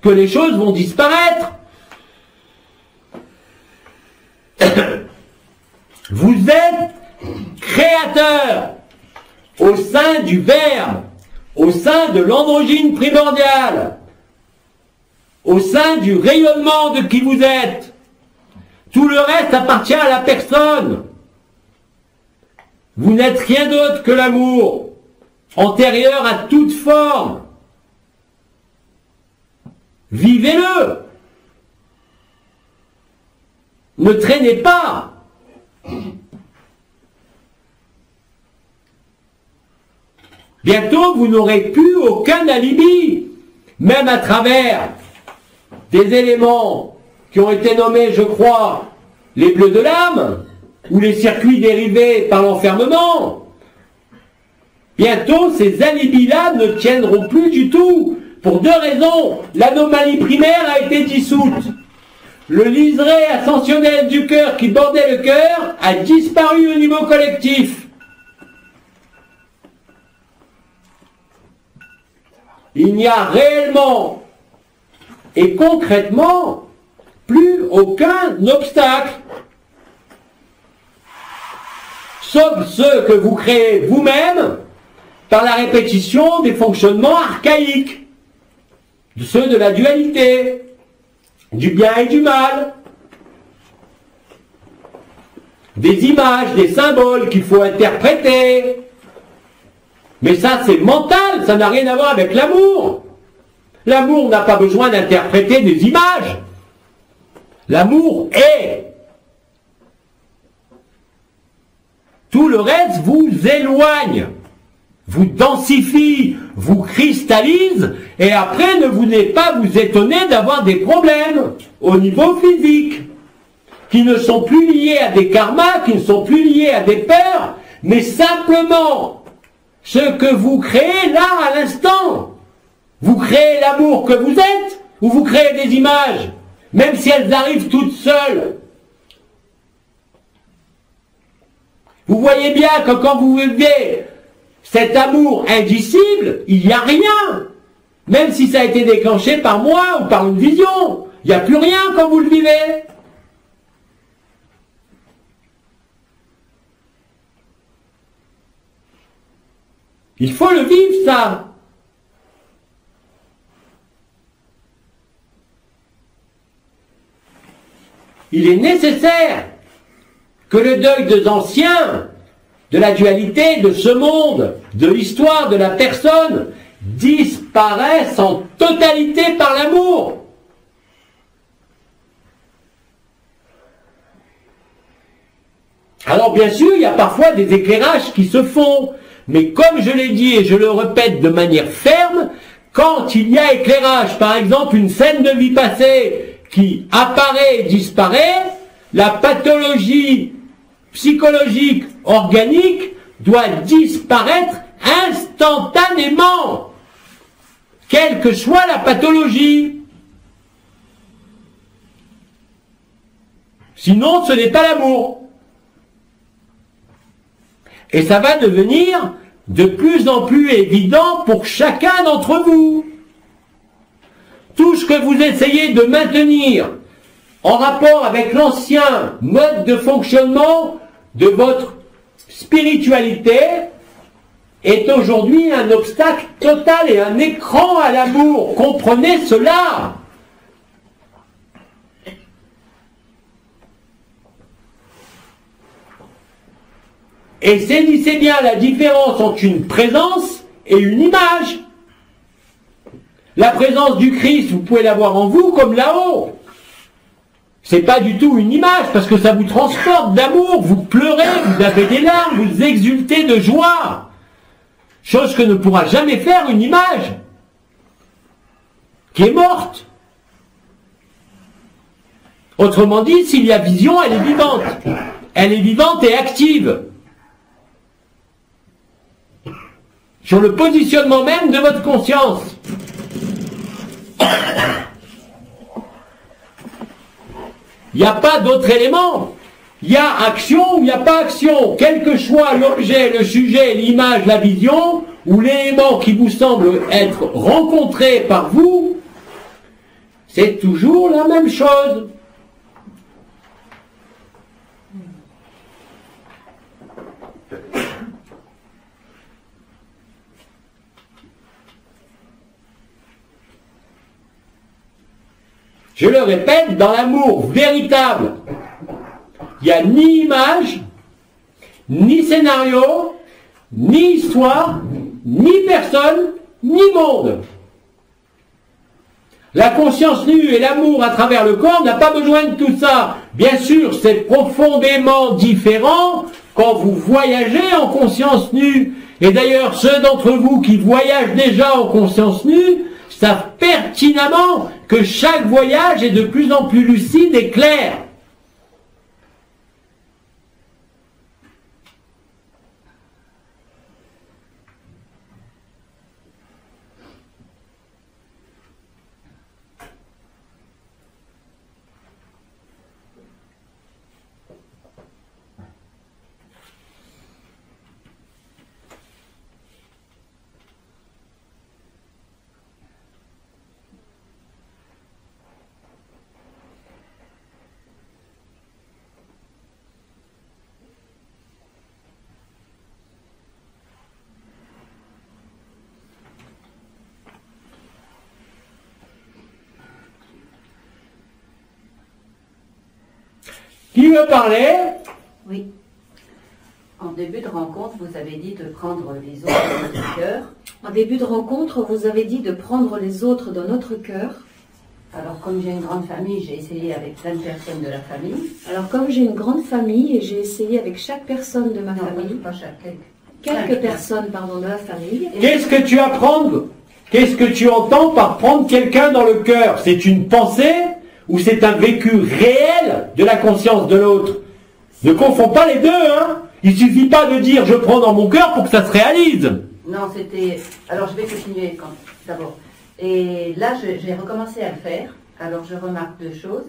que les choses vont disparaître. Vous êtes créateur au sein du Verbe, au sein de l'androgyne primordiale, au sein du rayonnement de qui vous êtes. Tout le reste appartient à la personne. Vous n'êtes rien d'autre que l'amour, antérieur à toute forme. Vivez-le. Ne traînez pas. Bientôt, vous n'aurez plus aucun alibi, même à travers des éléments qui ont été nommés, je crois, les bleus de l'âme, ou les circuits dérivés par l'enfermement. Bientôt, ces alibis-là ne tiendront plus du tout, pour deux raisons. L'anomalie primaire a été dissoute. Le liseré ascensionnel du cœur qui bordait le cœur a disparu au niveau collectif. Il n'y a réellement et concrètement plus aucun obstacle, sauf ceux que vous créez vous-même par la répétition des fonctionnements archaïques, de ceux de la dualité, du bien et du mal, des images, des symboles qu'il faut interpréter. Mais ça, c'est mental, ça n'a rien à voir avec l'amour. L'amour n'a pas besoin d'interpréter des images. L'amour est. Tout le reste vous éloigne, vous densifie, vous cristallise, et après ne voulez pas vous étonner d'avoir des problèmes au niveau physique, qui ne sont plus liés à des karmas, qui ne sont plus liés à des peurs, mais simplement ce que vous créez là à l'instant. Vous créez l'amour que vous êtes, ou vous créez des images, même si elles arrivent toutes seules. Vous voyez bien que quand vous vivez cet amour indicible, il n'y a rien. Même si ça a été déclenché par moi ou par une vision, il n'y a plus rien quand vous le vivez. Il faut le vivre, ça. Il est nécessaire que le deuil des anciens, de la dualité, de ce monde, de l'histoire, de la personne, disparaisse en totalité par l'amour. Alors bien sûr, il y a parfois des éclairages qui se font, mais comme je l'ai dit et je le répète de manière ferme, quand il y a éclairage, par exemple une scène de vie passée qui apparaît et disparaît, la pathologie psychologique, organique, doit disparaître instantanément, quelle que soit la pathologie. Sinon, ce n'est pas l'amour. Et ça va devenir de plus en plus évident pour chacun d'entre vous. Tout ce que vous essayez de maintenir en rapport avec l'ancien mode de fonctionnement de votre spiritualité est aujourd'hui un obstacle total et un écran à l'amour. Comprenez cela. Et saisissez bien la différence entre une présence et une image. La présence du Christ, vous pouvez l'avoir en vous comme là-haut. C'est pas du tout une image, parce que ça vous transporte d'amour, vous pleurez, vous avez des larmes, vous exultez de joie. Chose que ne pourra jamais faire une image, qui est morte. Autrement dit, s'il y a vision, elle est vivante. Elle est vivante et active. Sur le positionnement même de votre conscience. Il n'y a pas d'autre élément. Il y a action ou il n'y a pas action. Quel que soit l'objet, le sujet, l'image, la vision, ou l'élément qui vous semble être rencontré par vous, c'est toujours la même chose. Je le répète, dans l'amour véritable, il n'y a ni image, ni scénario, ni histoire, ni personne, ni monde. La conscience nue et l'amour à travers le corps n'a pas besoin de tout ça. Bien sûr, c'est profondément différent quand vous voyagez en conscience nue. Et d'ailleurs, ceux d'entre vous qui voyagent déjà en conscience nue savent pertinemment que chaque voyage est de plus en plus lucide et clair. Qui veut parler? Oui. En début de rencontre, vous avez dit de prendre les autres dans notre cœur. En début de rencontre, vous avez dit de prendre les autres dans notre cœur. Alors, comme j'ai une grande famille, j'ai essayé avec plein de personnes de la famille. Alors, comme j'ai une grande famille et j'ai essayé avec chaque personne de ma famille, pas chaque, quelques personnes, pardon, de la famille. Qu'est-ce que tu apprends? Qu'est-ce que tu entends par prendre quelqu'un dans le cœur? C'est une pensée ou c'est un vécu réel de la conscience de l'autre? Ne confonds pas les deux, hein. Il suffit pas de dire je prends dans mon cœur pour que ça se réalise. Non, c'était... Alors, je vais continuer d'abord. Et là, j'ai recommencé à le faire. Alors, je remarque deux choses.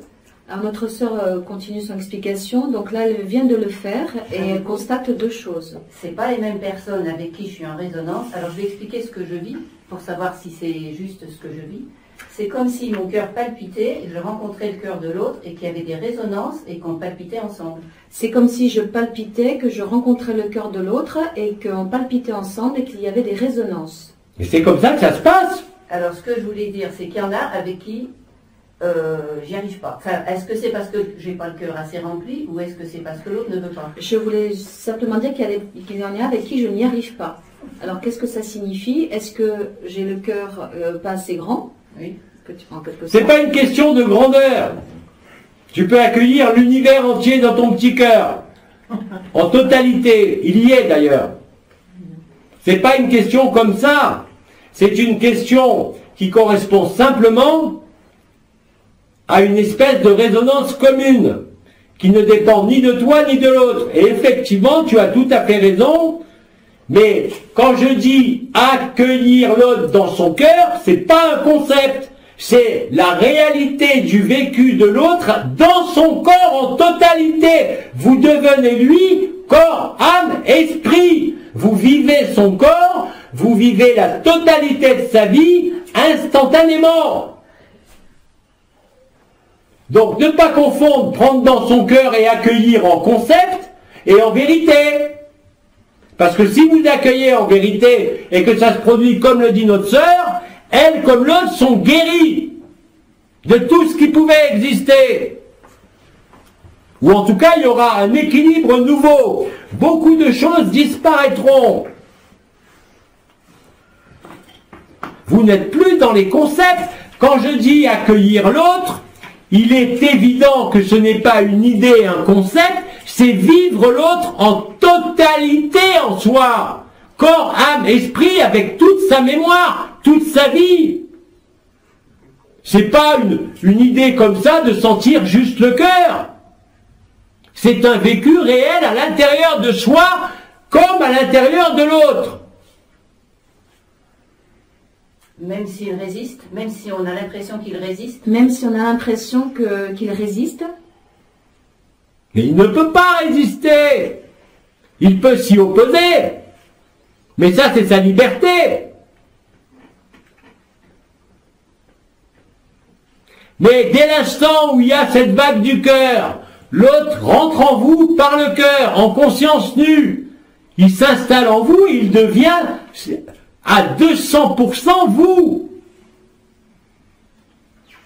Alors, notre sœur continue son explication. Donc là, elle vient de le faire et elle constate deux choses. C'est pas les mêmes personnes avec qui je suis en résonance. Alors, je vais expliquer ce que je vis pour savoir si c'est juste ce que je vis. C'est comme si mon cœur palpitait, je rencontrais le cœur de l'autre et qu'il y avait des résonances et qu'on palpitait ensemble. C'est comme si je palpitais, que je rencontrais le cœur de l'autre et qu'on palpitait ensemble et qu'il y avait des résonances. Et c'est comme ça que ça se passe. Alors, ce que je voulais dire, c'est qu'il y en a avec qui j'y arrive pas. Enfin, est-ce que c'est parce que j'ai pas le cœur assez rempli ou est-ce que c'est parce que l'autre ne veut pas? Je voulais simplement dire qu'il y en a avec qui je n'y arrive pas. Alors, qu'est-ce que ça signifie? Est-ce que j'ai le cœur pas assez grand? Oui. C'est pas une question de grandeur. Tu peux accueillir l'univers entier dans ton petit cœur. En totalité. Il y est d'ailleurs. C'est pas une question comme ça. C'est une question qui correspond simplement à une espèce de résonance commune qui ne dépend ni de toi ni de l'autre. Et effectivement, tu as tout à fait raison. Mais quand je dis accueillir l'autre dans son cœur, c'est pas un concept, c'est la réalité du vécu de l'autre dans son corps en totalité. Vous devenez lui, corps, âme, esprit. Vous vivez son corps, vous vivez la totalité de sa vie instantanément. Donc ne pas confondre prendre dans son cœur et accueillir en concept et en vérité. Parce que si vous accueillez en vérité et que ça se produit comme le dit notre sœur, elle comme l'autre sont guéries de tout ce qui pouvait exister. Ou en tout cas, il y aura un équilibre nouveau. Beaucoup de choses disparaîtront. Vous n'êtes plus dans les concepts. Quand je dis accueillir l'autre, il est évident que ce n'est pas une idée, un concept, c'est vivre l'autre en totalité en soi. Corps, âme, esprit, avec toute sa mémoire, toute sa vie. C'est pas une idée comme ça de sentir juste le cœur. C'est un vécu réel à l'intérieur de soi comme à l'intérieur de l'autre. Même s'il résiste, même si on a l'impression qu'il résiste. Même si on a l'impression qu'il résiste. Mais il ne peut pas résister. Il peut s'y opposer. Mais ça, c'est sa liberté. Mais dès l'instant où il y a cette vague du cœur, l'autre rentre en vous par le cœur, en conscience nue. Il s'installe en vous, il devient à 200% vous.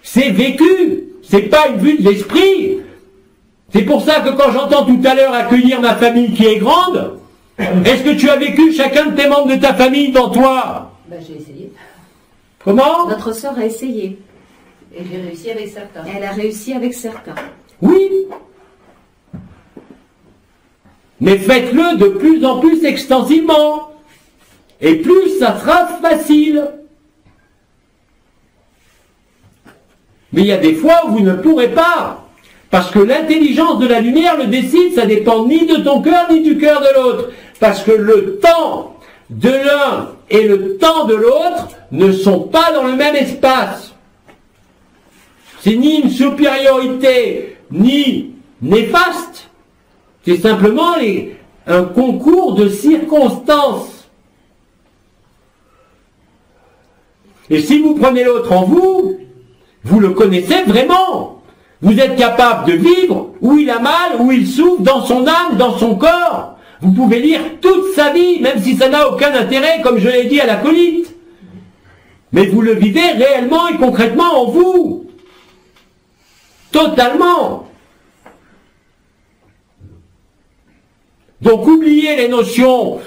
C'est vécu, c'est pas une vue de l'esprit. C'est pour ça que quand j'entends tout à l'heure accueillir ma famille qui est grande, est-ce que tu as vécu chacun de tes membres de ta famille dans toi? Ben, j'ai essayé. Comment? Notre sœur a essayé. Et j'ai réussi avec certains. Elle a réussi avec certains. Oui. Mais faites-le de plus en plus extensivement. Et plus ça sera facile. Mais il y a des fois où vous ne pourrez pas. Parce que l'intelligence de la lumière le décide, ça dépend ni de ton cœur ni du cœur de l'autre. Parce que le temps de l'un et le temps de l'autre ne sont pas dans le même espace. C'est ni une supériorité, ni néfaste. C'est simplement un concours de circonstances. Et si vous prenez l'autre en vous, vous le connaissez vraiment. Vous êtes capable de vivre où il a mal, où il souffre, dans son âme, dans son corps. Vous pouvez lire toute sa vie, même si ça n'a aucun intérêt, comme je l'ai dit à l'acolyte. Mais vous le vivez réellement et concrètement en vous. Totalement. Donc oubliez les notions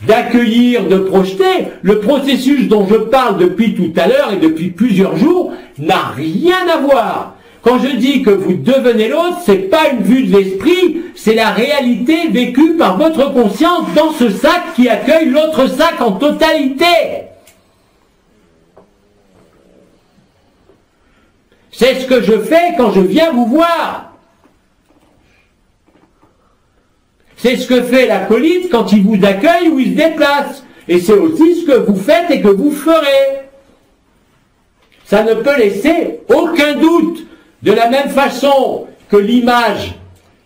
d'accueillir, de projeter. Le processus dont je parle depuis tout à l'heure et depuis plusieurs jours n'a rien à voir. Quand je dis que vous devenez l'autre, c'est pas une vue de l'esprit, c'est la réalité vécue par votre conscience dans ce sac qui accueille l'autre sac en totalité. C'est ce que je fais quand je viens vous voir. C'est ce que fait l'acolyte quand il vous accueille ou il se déplace. Et c'est aussi ce que vous faites et que vous ferez. Ça ne peut laisser aucun doute. De la même façon que l'image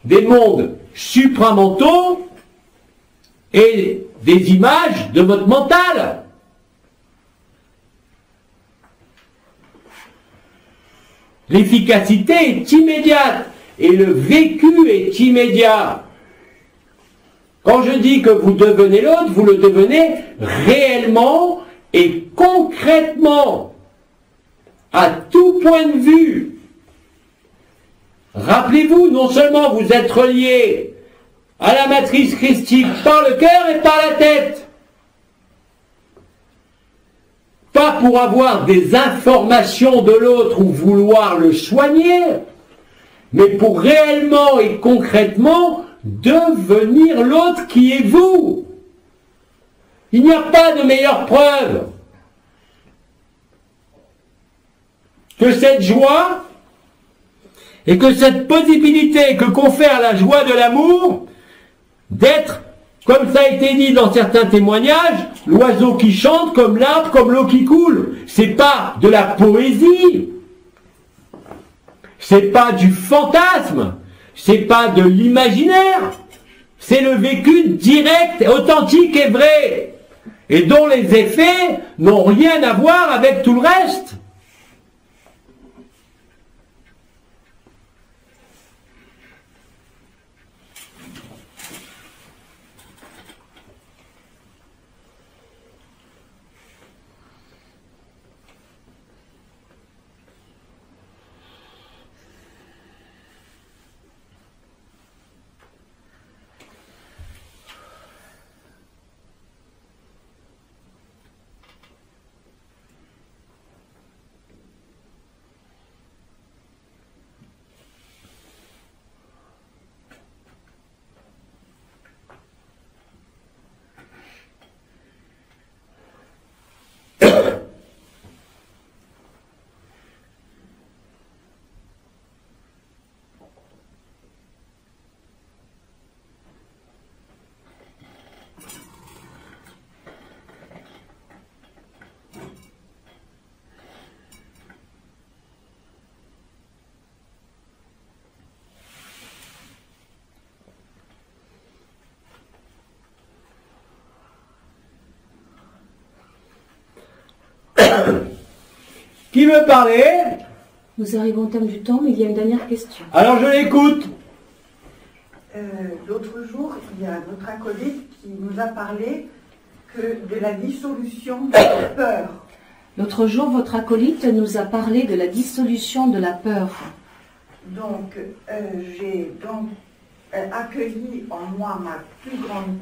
des mondes supramentaux et des images de votre mental. L'efficacité est immédiate et le vécu est immédiat. Quand je dis que vous devenez l'autre, vous le devenez réellement et concrètement, à tout point de vue. Rappelez-vous, non seulement vous êtes relié à la matrice christique par le cœur et par la tête, pas pour avoir des informations de l'autre ou vouloir le soigner, mais pour réellement et concrètement devenir l'autre qui est vous. Il n'y a pas de meilleure preuve que cette joie et que cette possibilité que confère la joie de l'amour d'être, comme ça a été dit dans certains témoignages, l'oiseau qui chante comme l'arbre, comme l'eau qui coule. C'est pas de la poésie, c'est pas du fantasme, c'est pas de l'imaginaire, c'est le vécu direct, authentique et vrai, et dont les effets n'ont rien à voir avec tout le reste. Qui veut parler? Nous arrivons au terme du temps, mais il y a une dernière question. Alors je l'écoute. L'autre jour, il y a notre acolyte qui nous a parlé que de la dissolution de la peur. L'autre jour, votre acolyte nous a parlé de la dissolution de la peur. Donc, j'ai donc accueilli en moi ma plus grande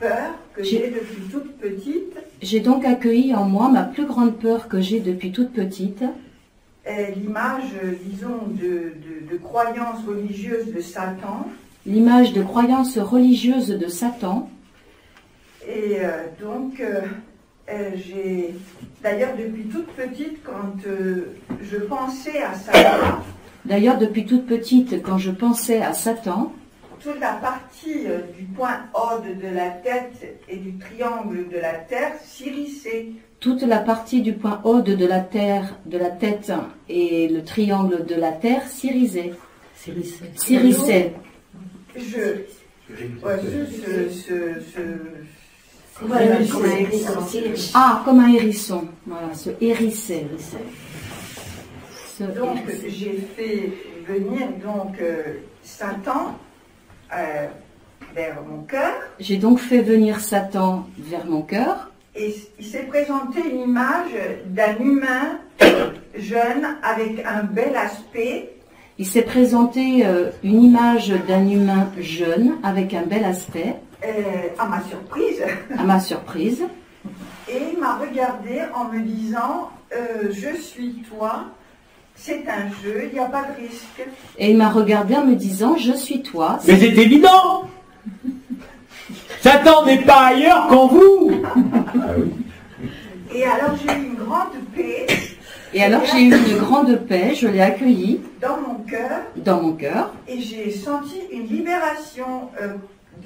peur que j'ai depuis toute petite. J'ai donc accueilli en moi ma plus grande peur que j'ai depuis toute petite. L'image, disons, de croyance religieuse de Satan. L'image de croyance religieuse de Satan. Et donc, j'ai, d'ailleurs, depuis toute petite, quand je pensais à Satan. D'ailleurs, depuis toute petite, quand je pensais à Satan, toute la partie du point Ode de la tête et du triangle de la terre s'irissait. Toute la partie du point Ode de la tête et le triangle de la terre s'irisait. S'irissait. Comme un hérisson. Voilà, se hérissait. Donc j'ai fait venir donc Satan vers mon cœur. J'ai donc fait venir Satan vers mon cœur. Et il s'est présenté une image d'un humain jeune avec un bel aspect. Il s'est présenté une image d'un humain jeune avec un bel aspect. À ma surprise. À ma surprise. Et il m'a regardé en me disant je suis toi, c'est un jeu, il n'y a pas de risque. Et il m'a regardé en me disant je suis toi. Mais c'est évident. Satan n'est pas ailleurs qu'en vous. Et alors j'ai eu une grande paix. Et alors j'ai eu une grande paix, je l'ai accueillie dans mon cœur. Dans mon cœur. Et j'ai senti une libération.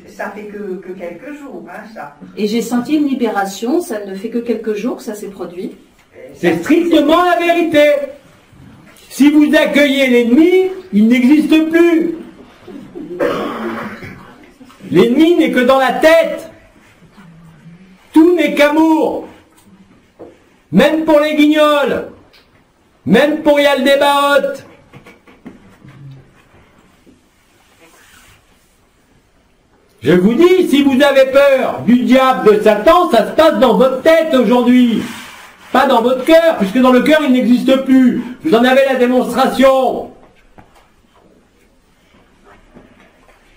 Ça fait que quelques jours, hein, ça. Et j'ai senti une libération, ça ne fait que quelques jours que ça s'est produit. C'est strictement la vérité. Si vous accueillez l'ennemi, il n'existe plus. L'ennemi n'est que dans la tête. Tout n'est qu'amour. Même pour les guignols. Même pour Yaldébaoth. Je vous dis, si vous avez peur du diable, de Satan, ça se passe dans votre tête aujourd'hui. Pas dans votre cœur, puisque dans le cœur, il n'existe plus. Vous en avez la démonstration.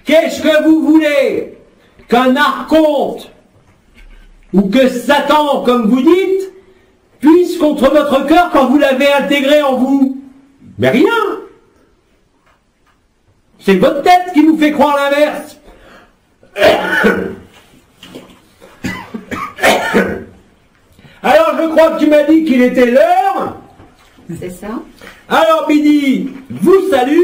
Qu'est-ce que vous voulez? Qu'un archonte, ou que Satan, comme vous dites, puisse contre votre cœur quand vous l'avez intégré en vous? Mais rien. C'est votre tête qui vous fait croire l'inverse. Alors je crois que tu m'as dit qu'il était l'heure. C'est ça. Alors Bidi vous salue.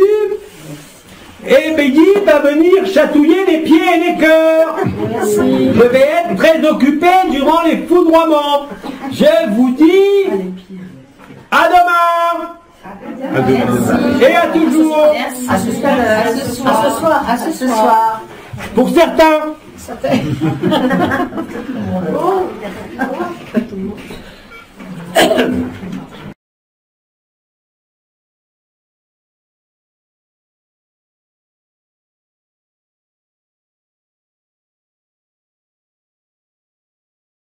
Et Bidi va venir chatouiller les pieds et les cœurs. Merci. Je vais être très occupé durant les foudroiements. Je vous dis à demain. À demain. Et à toujours. Merci. À ce soir. Pour certains.